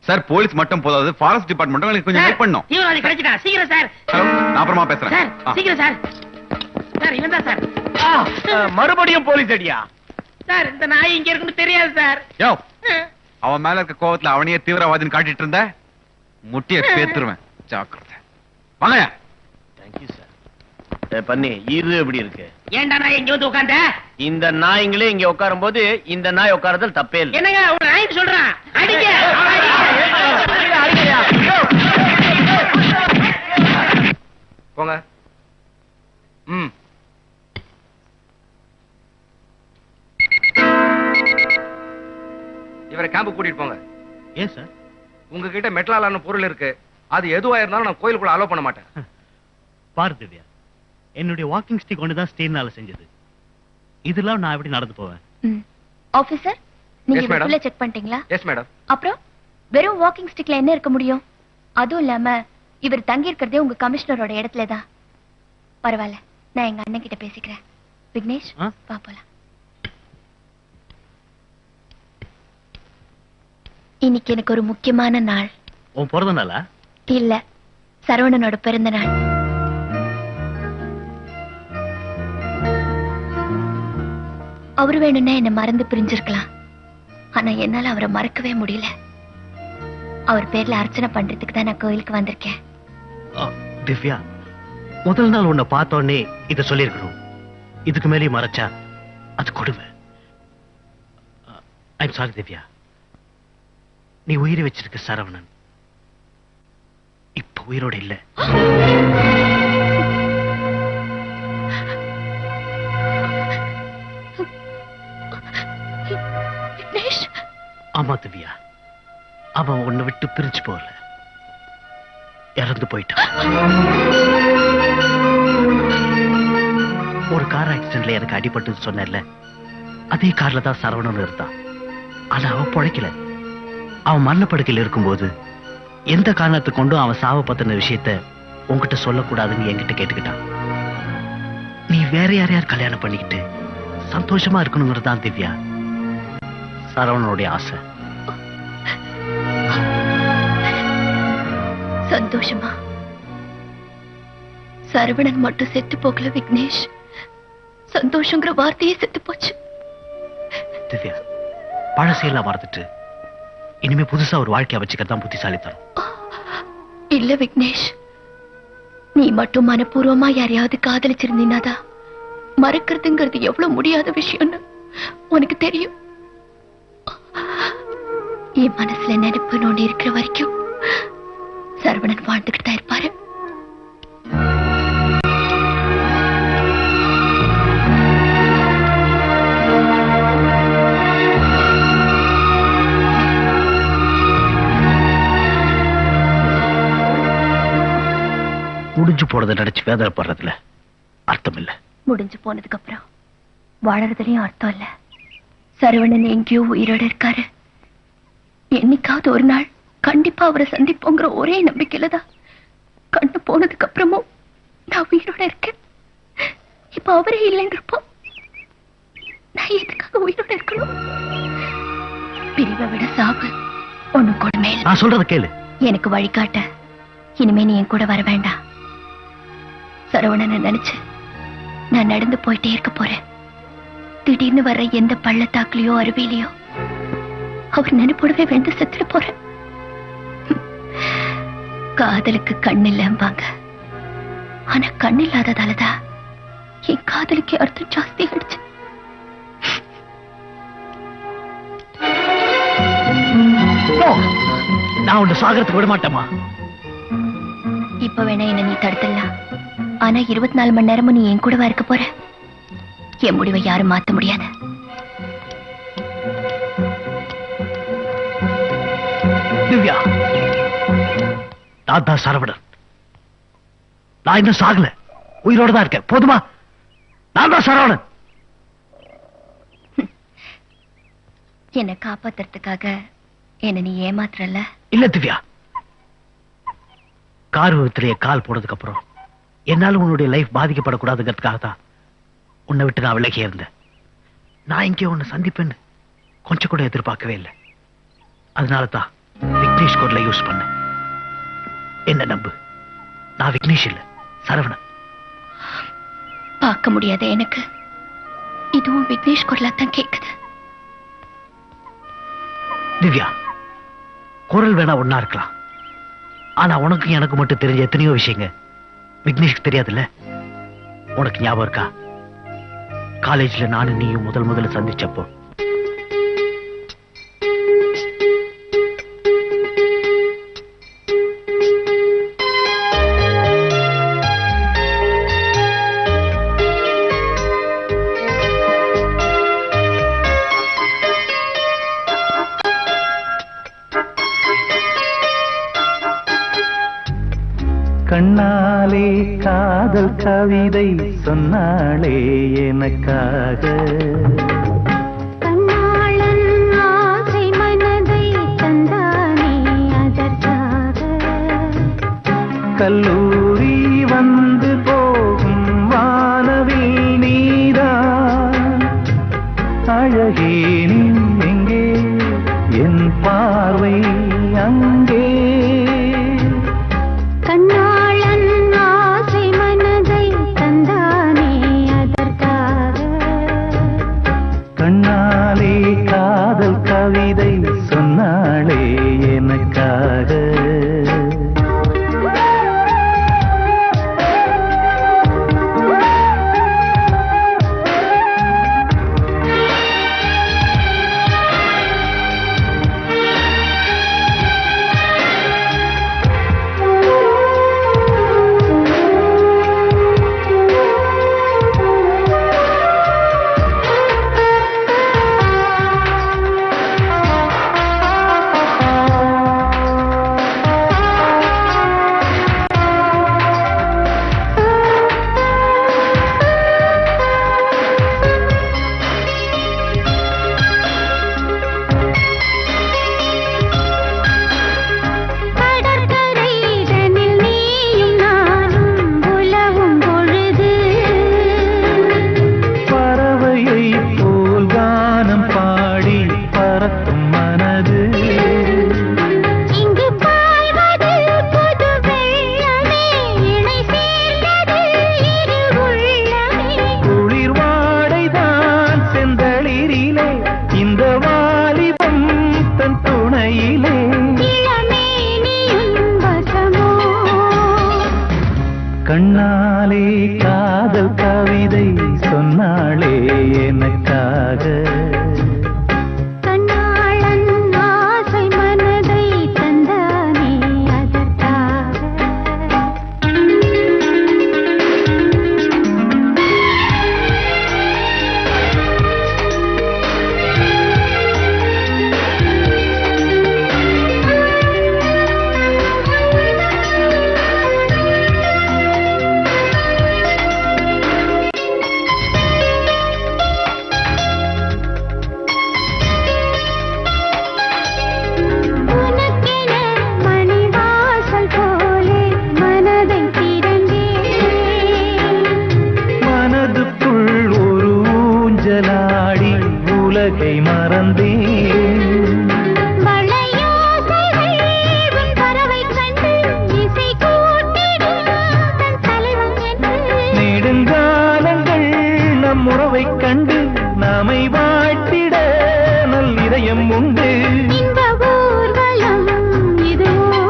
சார் போலீஸ் மட்டும் போதாது, ஃபாரஸ்ட் டிபார்ட்மெண்ட் கொஞ்சம் ஹெல்ப் பண்ணும். தீவிரவாதி கிடைச்சிட்டா. சீக்கிரம் சார். ஹலோ, நான் அப்புறமா பேசுறேன். சார் சீக்கிரம் சார். சார் இவன் தான் சார். மறுபடியும் போலீஸ் அடியா? சார் இந்த நாய் இங்க இருக்குன்னு தெரியாது சார். யோ, அவன் மேல இருக்க கோவத்துல அவனையே தீவிரவாதின்னு காட்டிட்டு இருந்த முட்டிய பேத்துருவேன். ஜாக்கிரதை. வாங்க. Thank you sir. பண்ணி இது எப்படி இருக்கு? ஏன்டா நாய் இங்க வந்து உட்கார்ந்த? இந்த நாய்ங்களே இங்க உட்காரும் போது இந்த நாய் உட்காரதல் தப்பே இல்லை. என்னங்க ஒரு நாய் சொல்றான். அடிங்க. போங்க. இவரை கேம்பு கூட்டிட்டு போங்க. ஏன் சார்? உங்ககிட்ட மெட்டலாலான பொருள் இருக்கு. அது எதுவா இருந்தாலும் நான் கோயிலுக்குள்ள அலோ பண்ண மாட்டேன். பாரு திவ்யா, என்னுடைய வாக்கிங் ஸ்டிக் ஒன்று தான் ஸ்டீல்னால செஞ்சது. இதெல்லாம் நான் எப்படி நடந்து போவேன்? ஆபீசர், நீங்க Yes, madam. உள்ள செக் பண்ணிட்டீங்களா? Yes madam. அப்புறம் வெறும் வாக்கிங் ஸ்டிக்ல என்ன இருக்க முடியும்? அதுவும் இல்லாம இவர் தங்கி இருக்கிறதே உங்க கமிஷனரோட இடத்துல தான். பரவாயில்ல, நான் எங்க அண்ணன் கிட்ட பேசிக்கிறேன். விக்னேஷ், வா போலாம். இன்னைக்கு எனக்கு ஒரு முக்கியமான நாள். உன் பிறந்த நாளா? இல்ல, சரவணனோட பிறந்த நாள். அவரு வேணும்னா என்ன மறந்து பிரிஞ்சிருக்கலாம். ஆனா என்னால அவரை மறக்கவே முடியல. அவர் பேர்ல அர்ச்சனை பண்றதுக்கு தான் நான் கோயிலுக்கு வந்திருக்கேன். திவ்யா, முதல் நாள் உன்னை பார்த்தோன்னே இத சொல்லிருக்கணும். இதுக்கு மேலே மறைச்சா அது கொடுமை. I'm sorry Divya. நீ உயிரை வச்சிருக்க சரவணன் இப்ப உயிரோட இல்ல. ஆமா திவ்யா, அவன் உன்னை விட்டு பிரிச்சு போகல, இறந்து போயிட்டான். ஒரு கார் ஆக்சிடென்ட்ல எனக்கு அடிபட்டு சொன்னேன்ல, அதே கார்ல தான் சரவணன் இருந்தான். ஆனா அவன் பொழைக்கல. அவன் மரணப்படுக்கையில் இருக்கும்போது எந்த காரணத்தை கொண்டும் அவன் சாவ பத்தின விஷயத்த உன்கிட்ட சொல்லக்கூடாதுன்னு என்கிட்ட கேட்டுக்கிட்டான். நீ வேற யாரையார் கல்யாணம் பண்ணிக்கிட்டு சந்தோஷமா இருக்கணுங்கிறது தான் திவ்யா சரவணனுடைய ஆசை. சந்தோஷமா? சரவணன் மட்டும் செத்து போகல விக்னேஷ், சந்தோஷங்கிற வார்த்தையே செத்து போச்சு. திவ்யா, பழசையெல்லாம் மறந்துட்டு இனிமே புதுசா ஒரு வாழ்க்கைய வச்சுக்கத்தான் புத்திசாலித்தனம். இல்ல விக்னேஷ், நீ மட்டும் மனப்பூர்வமா யாரையாவது காதலிச்சிருந்தீனாதான் மறக்கிறதுங்கிறது எவ்வளவு முடியாத விஷயம்னு உனக்கு தெரியும். என் மனசுல நினைப்பு நோண்டி இருக்கிற வரைக்கும் சரவணன் வாழ்ந்துகிட்டு தான் இருப்பாரு. முடிஞ்சு போனதை நினைச்சு வேதனைப்படுறதுல அர்த்தம் இல்ல. முடிஞ்சு போனதுக்கு அப்புறம் வாழறதுலயும் அர்த்தம் இல்ல. சரவணன் எங்கேயோ உயிரோட இருக்காரு. என்னைக்காவது ஒரு நாள் கண்டிப்பா அவரை சந்திப்போங்கிற ஒரே நம்பிக்கையில தான் கண்ணு போனதுக்கு அப்புறமும் நான் உயிரோட இருக்கேன். இப்ப அவரே இல்லைன்றப்போ நான் எதுக்காக உயிரோட இருக்கணும்? பிரிவை விட சாவு ஒண்ணு கொடுமை. நான் சொல்றத கேளு. எனக்கு வழிகாட்ட இனிமே நீ என் கூட வர வேண்டாம். சரவணனை நினைச்சு நான் நடந்து போயிட்டே இருக்க போறேன். திடீர்னு வர்ற எந்த பள்ளத்தாக்குலயோ அருவிலையோ அவர் நினைப்போடவே வெந்து செத்துட்டு போறேன். காதலுக்கு கண்ணில்லம்பாங்க, ஆனா கண்ணில்லாததாலதான் என் காதலுக்கு அர்த்தம் ஜாஸ்தி ஆயிடுச்சு. நான் உன்னை சாகரத்துக்கு விட மாட்டேமா. இப்ப வேணா என்ன நீ தடுத்துடலாம், ஆனா 24 மணி நேரமும் நீ என் கூடவா இருக்க போற. என் முடிவை யாரும் மாத்த முடியாது. திவ்யா, நான் தான் சரவணன். நான் இன்னும் சாகல, உயிரோட தான் இருக்கேன். போதுமா? நான் தான் சரவணன். என்னை காப்பாத்துறதுக்காக என்ன நீ ஏமாத்துறல? இல்ல திவ்யா, கார் விபத்திலேயே கால் போனதுக்கு அப்புறம் என்னால உன்னுடைய லைஃப் பாதிக்கப்படக்கூடாதுங்கிறதுக்காக தான் உன்னை விட்டு நான் விலகி இருந்தேன். நான் இங்கே உன்னை சந்திப்பேன்னு கொஞ்சம் கூட எதிர்பார்க்கவே இல்லை. அதனால தான் விக்னேஷ் குரலை யூஸ் பண்ண. என்ன நம்பு, நான் விக்னேஷ் இல்ல, சரவணன். பார்க்க முடியாத எனக்கு இதுவும் விக்னேஷ் குரலா தான் கேக்குது. திவ்யா, குரல் வேணா ஒன்னா இருக்கலாம், ஆனா உனக்கு எனக்கு மட்டும் தெரிஞ்ச எத்தனையோ விஷயங்க விக்னேஷ்க்கு தெரியாதுல்ல. உனக்கு ஞாபகம் இருக்கா, காலேஜ்ல நானும் நீயும் முதல்ல சந்திச்சப்போ கண்ணாலே காதல் கவிதை சொன்னாளே எனக்காக. கண்ணாளன் ஆசை மனதை தந்தானே அதற்காக. கல்லூரி வந்து போகும் வானவில் நீதான் அழகே. நீ எங்கே, என் பார்வை அங்கே. கண்ணாளன் ஆசை மனதை தந்தானே அதற்காக. கண்ணாலே காதல் கவிதை சொன்னாளே எனக்காக. உலகை மறந்தேன். வளையோசைகள் உன் பறவைக் கண்டு இசை கூட்டிடும் தன் தலைவன் என்று. நெடுங்காலங்கள் நம் உறவைக் கண்டு நாமை வாழ்த்திட நல் இதயம் உண்டு. இந்த ஊர்வலம் இதுவோ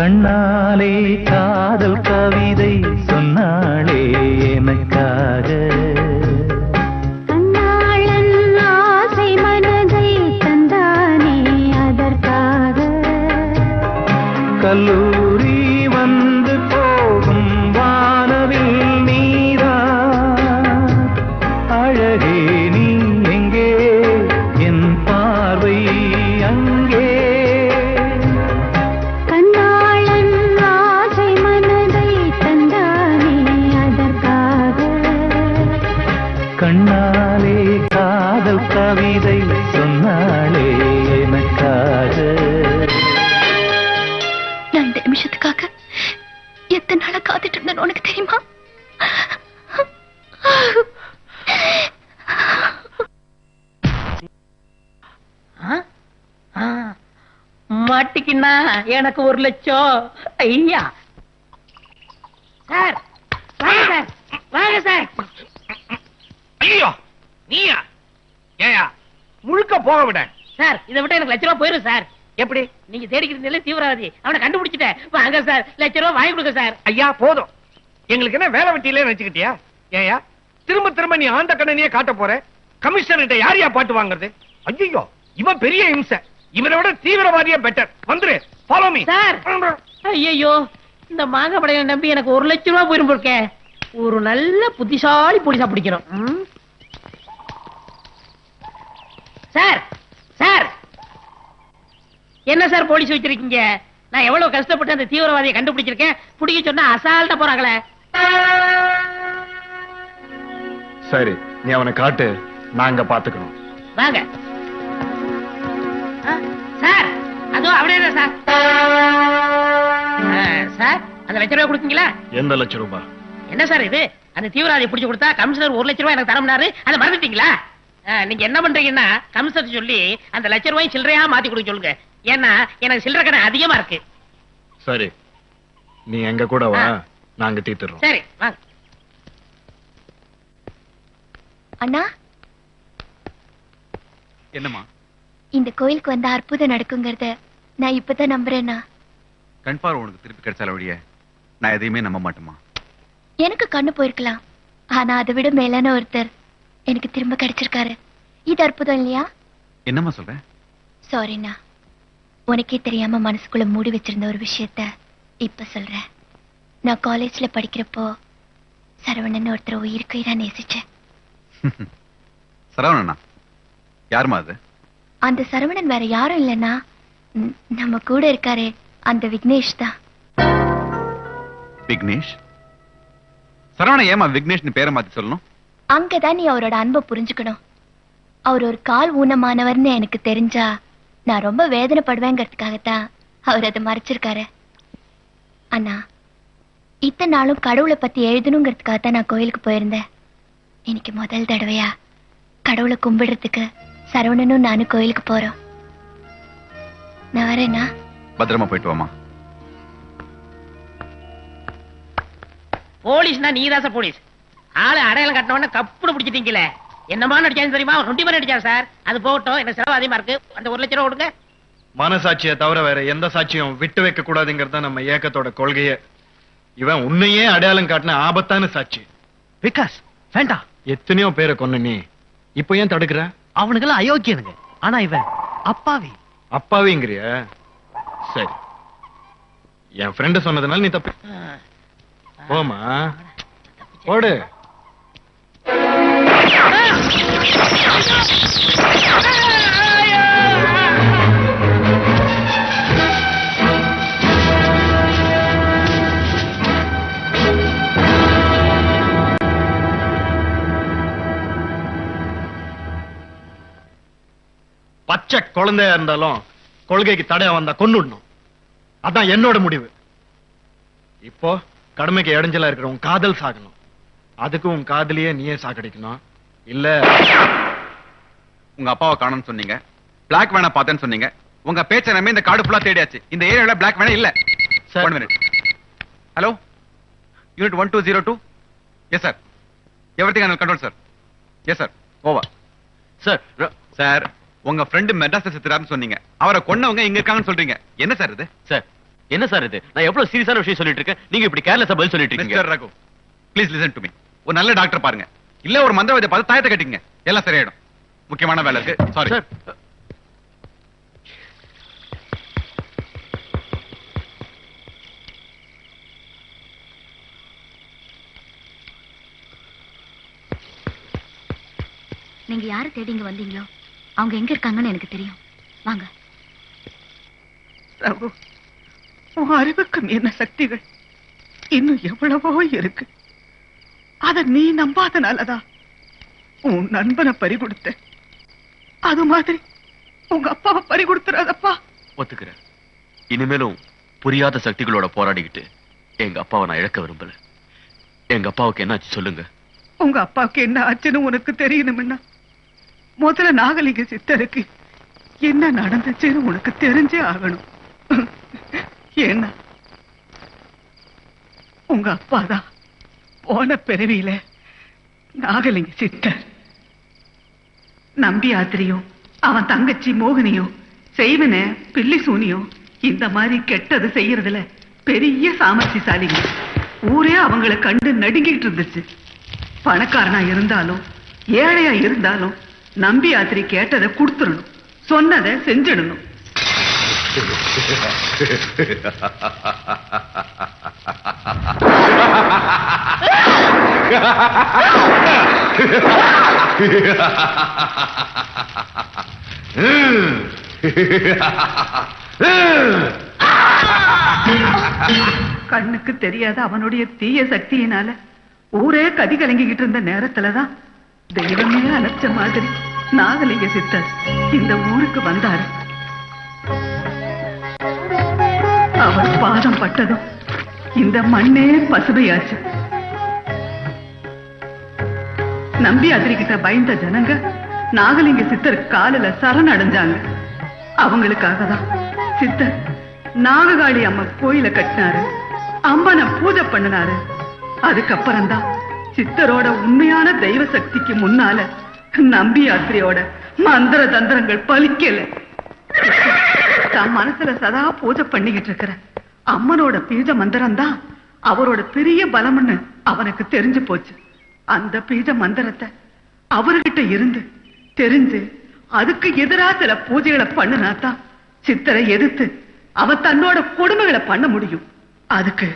கண்ணாலே காதல் கவிதை சொன்னாளே எனக்காக. கண்ணாளன் ஆசை மனதை தந்தானே அதற்காக. கல்லூரி வந்து போகும் வானவில் நீரா அழகே நீ எங்கே என் பார்வை அங்கே. கண்ணாளன் ஆசை மனதை தந்தானே அதற்காக. கண்ணாலே காதல் கவிதை சொன்னாளே எனக்காக. நான் இந்த நிமிஷத்துக்காக எத்தனை நாளா காத்துட்டு இருந்தேன்னு உனக்கு தெரியுமா? மாட்டிக்கின்னா எனக்கு 1 லட்சம். ஐயா சார் வாங்க சார், வாங்க சார். ஐயோ நீயா? ஏயா முழுக்க போக விட. சார் இதை விட்டு எனக்கு 1 லட்ச ரூபா போயிரும் சார். எப்படி நீங்க தேடிக்கிறீங்களே தீவிரவாதி, அவனை கண்டுபிடிச்சிட்டேன். வாங்க சார், 1 லட்ச ரூபா வாங்கி கொடுங்க சார். ஐயா போதும், எங்களுக்கு என்ன வேலை வெட்டியிலே நினைச்சுக்கிட்டியா? ஏயா திரும்ப திரும்ப நீ ஆந்த கண்ணனையே காட்ட போற? கமிஷனர்கிட்ட யாரையா பாட்டு வாங்குறது? ஐயோ இவன் பெரிய இம்சை, இவனை விட தீவிரவாதியே பெட்டர். வந்துரு, ஃபாலோ மீ சார். ஐயோ இந்த மாங்க படையை நம்பி எனக்கு 1 லட்ச ரூபா போயிரும் போருக்க. ஒரு நல்ல புத்திசாலி போலீஸா பிடிக்கணும். சார் சார் என்ன சார் போலீஸ் வச்சிருக்கீங்க? நான் எவ்வளவு கஷ்டப்பட்டு அந்த தீவிரவாதியை கண்டுபிடிச்சிருக்கேன், பிடிக்க சொன்னா அசால்ட்டா போறாங்களே. சரி, நீ அவனை காட்டு, நாங்க பாத்துக்கணும். வாங்க சார், அதோ அப்படியே சார். சார் அந்த 1 லட்ச ரூபாய் கொடுத்தீங்களா? எந்த 1 லட்சம் ரூபாய்? என்ன சார் இது? அந்த தீவிரவாதியை பிடிச்சு கொடுத்தா கமிஷனர் 1 லட்ச ரூபாய் எனக்கு தரம்னாரு, அதை மறந்துட்டீங்களா? நீங்க என்ன பண்றீங்கன்னா கமிஷனர் சொல்லி அந்த 1 லட்ச ரூபாய் சில்லறையா மாத்தி கொடுக்க சொல்லுங்க. ஏன்னா எனக்கு சில்லறை கடன் அதிகமா இருக்கு. சரி, நீ எங்க கூட வா, நாங்க தீர்த்துறோம். சரி வாங்க. அண்ணா, என்னம்மா? இந்த கோயிலுக்கு வந்த அற்புதம் நடக்குங்கிறத நான் இப்பதான் நம்புறேன்னா. கண் பார்வை உனக்கு திருப்பி கிடைச்சால வழிய நான் எதையுமே நம்ப மாட்டேமா. எனக்கு கண்ணு போயிருக்கலாம், ஆனா அதை விட மேலான ஒருத்தர் எனக்கு திரும்ப கிடைச்சிருக்காரு. இது அற்புதம் இல்லையா? என்னம்மா சொல்ற? சாரிண்ணா, உனக்கே தெரியாம மனசுக்குள்ள மூடி வச்சிருந்த ஒரு விஷயத்த இப்ப சொல்றேன். நான் காலேஜ்ல படிக்கிறப்போ சரவணன் ஒருத்தர் உயிருக்கு உயிரா நேசிச்சேன். சரவணனா? யாருமா அது? அந்த சரவணன் வேற யாரும் இல்லைன்னா நம்ம கூட இருக்காரே அந்த விக்னேஷ் தான். விக்னேஷ்? சரவணன் ஏமா விக்னேஷ்னு பேரை மாத்தி சொல்லணும்? அங்கதான் நீ அவரோட அன்பை புரிஞ்சுக்கணும். அவர் ஒரு கால் ஊனமானவர்னு எனக்கு தெரிஞ்சா நான் ரொம்ப வேதனைப்படுவேங்கிறதுக்காகத்தான் அவர் அதை மறைச்சிருக்காரு. அண்ணா, இத்தனை நாளும் கடவுளை பத்தி எழுதணுங்கிறதுக்காகத்தான் நான் கோயிலுக்கு போயிருந்தேன். இன்னைக்கு முதல் தடவையா கடவுளை கும்பிடுறதுக்கு சரவணனும் நானும் கோயிலுக்கு போறோம். நான் வரேன்னா? பத்திரமா போயிட்டு வாமா. போலீஸ்னா நீதான் சார் போலீஸ். ஆளு அடையாளம் கட்டினவன கப்புடு பிடிச்சிட்டீங்களே. என்னமா நடிச்சான்னு தெரியுமா? 20 மணி நடிச்சா சார். அது போகட்டும், எனக்கு செலவு அதிகமா இருக்கு. அந்த 1 லட்ச ரூபா கொடுங்க. மனசாட்சியை தவிர வேற எந்த சாட்சியும் விட்டு வைக்க கூடாதுங்கிறத நம்ம ஏக்கத்தோட கொள்கையே. இவன் உன்னையே அடையாளம் காட்டின ஆபத்தான சாட்சி. விகாஸ் வேண்டாம். எத்தனையோ பேரை கொன்ன நீ இப்ப ஏன் தடுக்கிற? அவனுக்கெல்லாம் அயோக்கியனுங்க. ஆனா இவன் அப்பாவி. அப்பாவிங்கிறிய? சரி, என் ஃப்ரெண்ட் சொன்னதுனால நீ தப்பு. போமா, ஓடு. பச்சை குழந்தையா இருந்தாலும் கொள்கைக்கு தடையா வந்தா கொன்னுடணும். அதான் என்னோட முடிவு. இப்போ கடமைக்கு இடைஞ்சலா இருக்கிற உன் காதல் சாகணும். அதுக்கு உன் காதலியே நீயே சாகடிக்கணும். இல்ல. உங்க அப்பாவை காணோம்னு சொன்னீங்க, பிளாக் வேனை பார்த்தேன்னு சொன்னீங்க. உங்க பேச்ச நம்பி இந்த கார்டு ஃபுல்லா தேடியாச்சு. இந்த ஏரியால பிளாக் வேனை இல்ல. Sir. 1 minute. Hello, unit 1202. Yes sir, everything under control sir. Yes sir, over. Sir sir, உங்க ஃப்ரெண்ட் மெட்ராஸ் செத்துறாருன்னு சொன்னீங்க. அவரை கொன்னவங்க இங்க இருக்காங்கன்னு சொல்றீங்க. என்ன சார் இது? சார், என்ன சார் இது? நான் எவ்வளவு சீரியஸான விஷயம் சொல்லிட்டு இருக்கேன், நீங்க இப்படி கேர்லெஸ்ஸா பதில் சொல்லிட்டு இருக்கீங்க. Mister Raghu, please listen to me. ஒரு நல்ல டாக்டர் பாருங்க, இல்ல ஒரு மந்திரவாதியை பார்த்து தாயத்தை கட்டிங்க, எல்லாம் சரியாயிடும். முக்கியமான வேலை இருக்கு. Sorry sir. நீங்க யாரை தேடி இங்க வந்தீங்களோ அவங்க எங்க இருக்காங்கன்னு எனக்கு தெரியும். வாங்க. ரகு, உன் அறிவுக்கு மீறின சக்திகள் இன்னும் எவ்வளவோ இருக்கு. அத நீ நம்பாதனாலதான் உன் நண்பனை பறி கொடுத்த. அது மாதிரி உங்க அப்பாவை பறி கொடுத்துறாதப்பா. ஒத்துக்கிறேன். இனிமேலும் புரியாத சக்திகளோட போராடிக்கிட்டு எங்க அப்பாவை நான் இழக்க விரும்பல. எங்க அப்பாவுக்கு என்னாச்சு சொல்லுங்க. உங்க அப்பாவுக்கு என்ன ஆச்சுன்னு உனக்கு தெரியணும்னா முதல்ல நாகலிங்க சித்தருக்கு என்ன நடந்துச்சுன்னு உனக்கு தெரிஞ்சே ஆகணும். ஏன்னா உங்க அப்பாதான் போன பிறவியில நாகலிங்க சித்தர். நம்பி ஆத்திரியும் அவன் தங்கச்சி மோகினியும் செய்வன பில்லி சூனியும் இந்த மாதிரி கெட்டது செய்யறதுல பெரிய சாமர்த்தியசாலிங்க. ஊரே அவங்களை கண்டு நடுங்கிட்டு இருந்துச்சு. பணக்காரனா இருந்தாலும் ஏழையா இருந்தாலும் நம்பி யாத்திரை கேட்டதை கொடுத்துடணும், சொன்னதை செஞ்சிடணும். கண்ணுக்கு தெரியாத அவனுடைய தீய சக்தியினால ஊரே கதி கலங்கிக்கிட்டு இருந்த நேரத்துலதான் தெய்வமே அழைச்ச மாதிரி நாகலிங்க சித்தர் இந்த ஊருக்கு வந்தாரு. அவர் பாதம் பட்டதும் இந்த மண்ணே பசுமையாச்சு. நம்பி அதிரிக்கிட்ட பயந்த ஜனங்க நாகலிங்க சித்தர் காலில சரணடைஞ்சாங்க. அவங்களுக்காக தான் சித்தர் நாககாளி அம்மா கோயில கட்டினாரு, அம்மனை பூஜை பண்ணினாரு. அதுக்கப்புறம் தான் சித்தரோட உண்மையான தெய்வ சக்திக்கு முன்னால நம்பி யாத்திரையோட மந்திர தந்திரங்கள் பலிக்கல. தான் மனசுல சதா பூஜை பண்ணிக்கிட்டு இருக்கிற அம்மனோட பீஜ மந்திரம் தான் அவரோட பெரிய பலம்னு அவனுக்கு தெரிஞ்சு போச்சு. அந்த பீஜ மந்திரத்தை அவர்கிட்ட இருந்து தெரிஞ்சு அதுக்கு எதிரா சில பூஜைகளை பண்ணினாதான் சித்தரை எதிர்த்து அவன் தன்னோட கொடுமைகளை பண்ண முடியும். அதுக்கு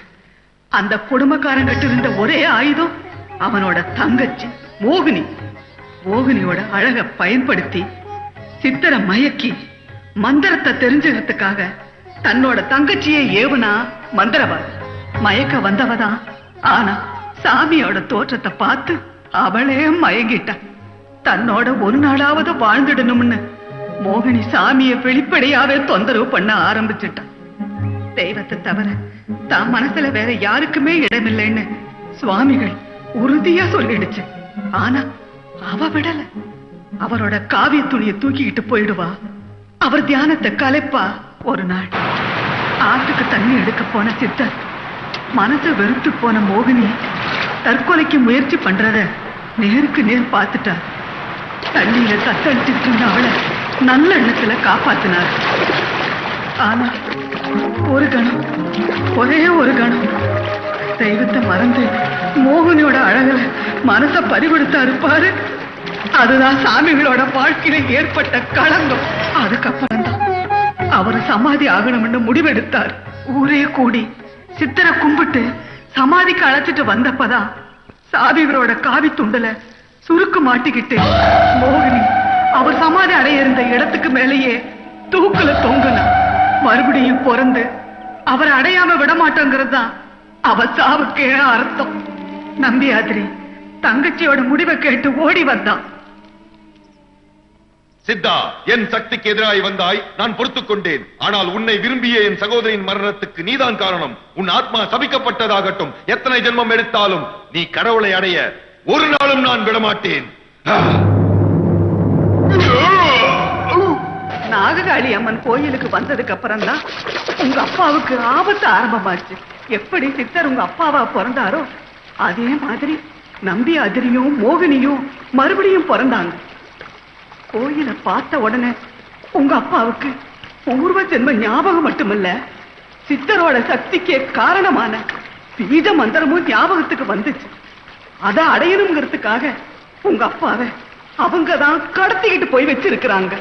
அந்த கொடுமைக்காரங்கிட்ட இருந்த ஒரே ஆயுதம் அவனோட தங்கச்சி மோகினி. மோகினியோட அழக பயன்படுத்தி சித்தரை மயக்கி மந்திரத்தை தெரிஞ்சுக்கிறதுக்காக தன்னோட தங்கச்சியை ஏவுனா மந்திரவாதி. மயக்க வந்தவதான். ஆனா சாமியோட தோற்றத்தை பார்த்து அவளே மயங்கிட்டான். தன்னோட ஒரு நாளாவது வாழ்ந்துடணும்னு மோகினி சாமியை வெளிப்படையாவே தொந்தரவு பண்ண ஆரம்பிச்சுட்டான். தெய்வத்தை தவிர தான் மனசுல வேற யாருக்குமே இடமில்லைன்னு சுவாமிகள் உறுதியா சொல்லிடுச்சு. ஆனா அவ விடல. அவரோட காவிய துணியை தூக்கிக்கிட்டு போயிடுவா. அவர் தியானத்தை கலைப்பா. ஒரு நாள் ஆற்றுக்கு தண்ணி எடுக்க போன சித்தர் மனசை வெறுத்து போன மோகினி தற்கொலைக்கு முயற்சி பண்றத நேருக்கு நேர் பார்த்துட்டார். தண்ணியில தத்தளிச்சுட்டு இருந்த அவளை நல்ல எண்ணத்துல காப்பாத்தினார். ஆனா ஒரு கணம், ஒரே ஒரு கணம் தெய்வத்தை மறந்து மோகினியோட அழகுல மனச பறிகொடுத்தாரு பாரு. அதுதான் சாமிகளோட வாழ்க்கையில ஏற்பட்ட களங்கம். அதுக்கப்புறம் தான் அவர் சமாதி ஆகணும்னு முடிவெடுத்தார். ஊரே கூடி சித்தரை கும்பிட்டு சமாதிக்கு அழைச்சிட்டு வந்தப்பதான் சாமிகளோட காவி துண்டுல சுருக்கு மாட்டிக்கிட்டு மோகினி அவர் சமாதி அடைய இருந்த இடத்துக்கு மேலேயே தூக்குல தொங்குனா. மறுபடியும் பிறந்து அவரை அடையாம விடமாட்டோங்கிறது தான் அவ சாவுக்கே அர்த்தம். நம்பியாதிரி தங்கச்சியோட முடிவை கேட்டு ஓடி வந்தான். சித்தா, என் சக்திக்கு எதிராய் வந்தாய், நான் பொறுத்துக் கொண்டேன். ஆனால் உன்னை விரும்பிய என் சகோதரின் மரணத்துக்கு நீதான் காரணம். உன் ஆத்மா சபிக்கப்பட்டதாகட்டும். எத்தனை ஜென்மம் எடுத்தாலும் நீ கடவுளை அடைய ஒரு நாளும் நான் விடமாட்டேன். நாககாளி அம்மன் கோயிலுக்கு வந்ததுக்கு அப்புறம் தான் உங்க அப்பாவுக்கு ஆபத்து ஆரம்பமாச்சு. எப்படி சித்தர் உங்க அப்பாவா பிறந்தாரோ அதே மாதிரி நம்பி அதிரியும் மோகினியும் மறுபடியும் பிறந்தாங்க. கோயிலை பார்த்த உடனே உங்க அப்பாவுக்கு பூர்வ ஜென்ம ஞாபகம் மட்டுமல்ல, சித்தரோட சக்திக்கே காரணமான பீஜ மந்திரமும் ஞாபகத்துக்கு வந்துச்சு. அதை அடையணுங்கிறதுக்காக உங்க அப்பாவை அவங்கதான் கடத்திக்கிட்டு போய் வச்சிருக்கிறாங்க.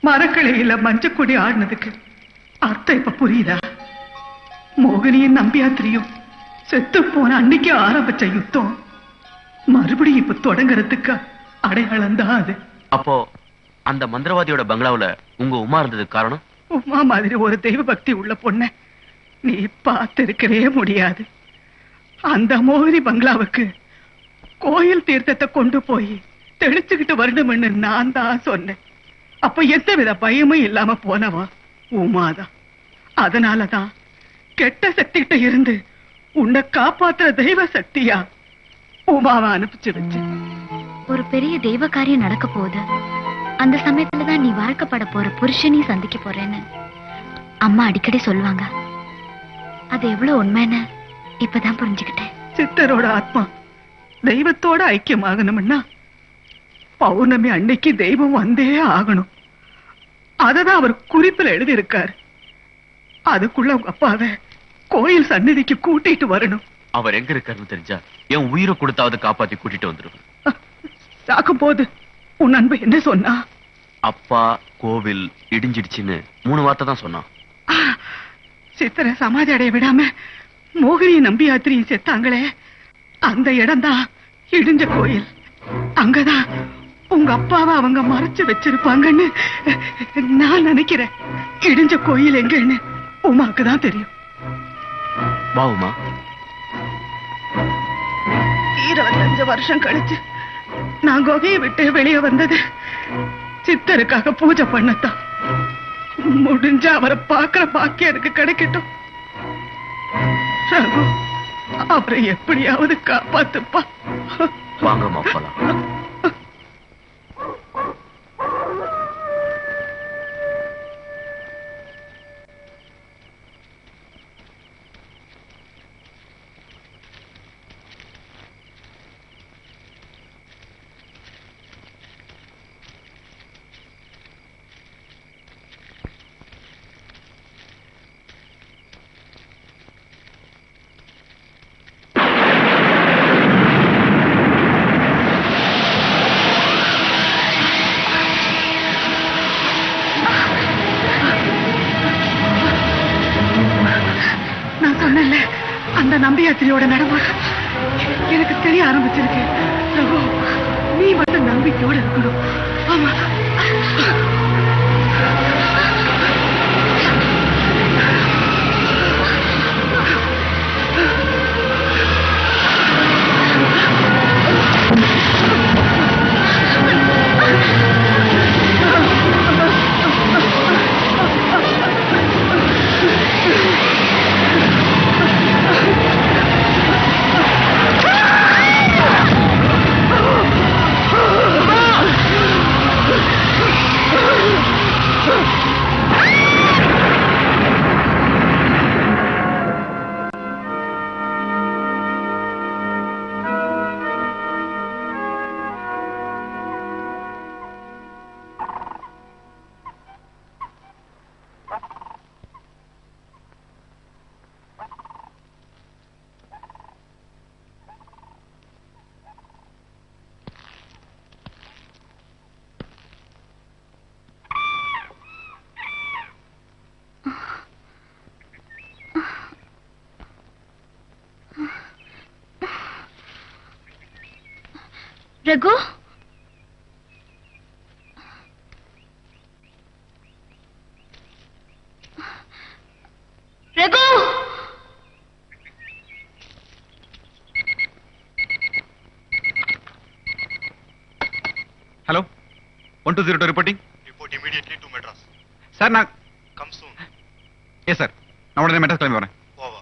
மரக்கிளையில மஞ்சக்குடி ஆடினதுக்கு அர்த்தம் இப்ப புரியுதா? மோகினியும் நம்பியாத்திரியும் செத்து போன அன்னைக்கு ஆரம்பிச்ச யுத்தம் மறுபடியும் இப்ப தொடங்குறதுக்கு அடையாளம் தான் அது. அப்போ அந்த மந்திரவாதியோட பங்களாவுல உங்க உமா இருந்ததுக்கு காரணம்? உமா மாதிரி ஒரு தெய்வ பக்தி உள்ள பொண்ண நீ பார்த்திருக்கவே முடியாது. அந்த மோகினி பங்களாவுக்கு கோயில் தீர்த்தத்தை கொண்டு போய் தெளிச்சுக்கிட்டு வரணும்னு நான் தான் சொன்னேன். அப்ப எந்தவித பயமும் இல்லாம போனவா உமாதான். அதனாலதான் கெட்ட சக்திகிட்ட இருந்து உன்னை காப்பாத்துற தெய்வ சக்தியா உமாவை அனுப்பிச்சு வச்சு. ஒரு பெரிய தெய்வ காரியம் நடக்க போகுது. அந்த சமயத்துலதான் நீ வாழ்க்கப்பட போற புருஷனையும் சந்திக்க போறேன்னு அம்மா அடிக்கடி சொல்லுவாங்க. அது எவ்வளவு உண்மைன்னு இப்பதான் புரிஞ்சுக்கிட்டேன். சித்தரோட ஆத்மா தெய்வத்தோட ஐக்கியமாகணும்னா பௌர்ணமி அன்னைக்கு தெய்வம் வந்தே ஆகணும். அததான் அவர் குறிப்பில் எழுதியிருக்காரு. அதுக்குள்ள உங்க அப்பாவை கோயில் சந்நிதிக்கு கூட்டிட்டு வரணும். அவர் எங்க இருக்காருன்னு தெரிஞ்சா என் உயிரை கொடுத்தாவது காப்பாத்தி கூட்டிட்டு வந்துருவேன். சாக்கும் போது உன் அன்பு என்ன சொன்னா? அப்பா கோவில் இடிஞ்சிடுச்சுன்னு 3 வார்த்தை தான் சொன்னான். சித்தரை சமாதி அடைய விடாம மோகினியை நம்பி யாத்திரியும் செத்தாங்களே, அந்த இடம் தான் இடிஞ்ச கோயில். அங்கதான் உங்க அப்பாவை அவங்க மறைச்சு வச்சிருப்பாங்கன்னு நான் நினைக்கிறேன். இடிஞ்ச கோயில் எங்கன்னு உமாக்கு தான் தெரியும். வா உமா. 25 வருஷம் கழிச்சு நான் குகையை விட்டு வெளியே வந்தது சித்தருக்காக பூஜை பண்ணத்தான். முடிஞ்ச அவரை பார்க்கிற பாக்கியம் எனக்கு கிடைக்கட்டும். ரகு, அவரை எப்படியாவது காப்பாத்துப்பா. வாங்கம்மா போலாம். அந்த நம்பியாத்திரியோட நடமாட்டம் எனக்கு தெரிய ஆரம்பிச்சிருக்கு. ரகு, நீ மட்டும் நம்பிக்கையோட இருக்கணும். ஆமா. Raghu, Raghu, hello, 1202 reporting. Report immediately to Madras. Sir நான் Come soon. எஸ் சார், நான் உடனே மெட்ராஸ் கிளம்பி வரேன். Over.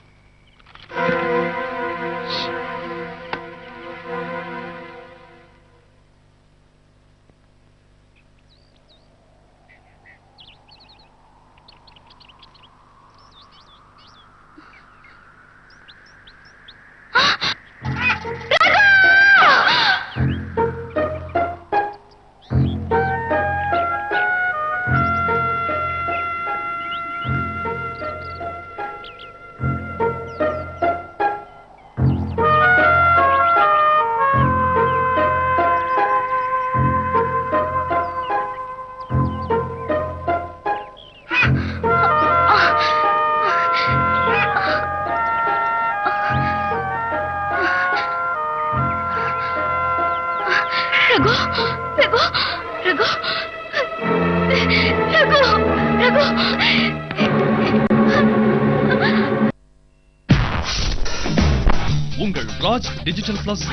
ரகு ரகு ரகு ரகு ரகு உங்கள் ராஜ் டிஜிட்டல் பிளஸ்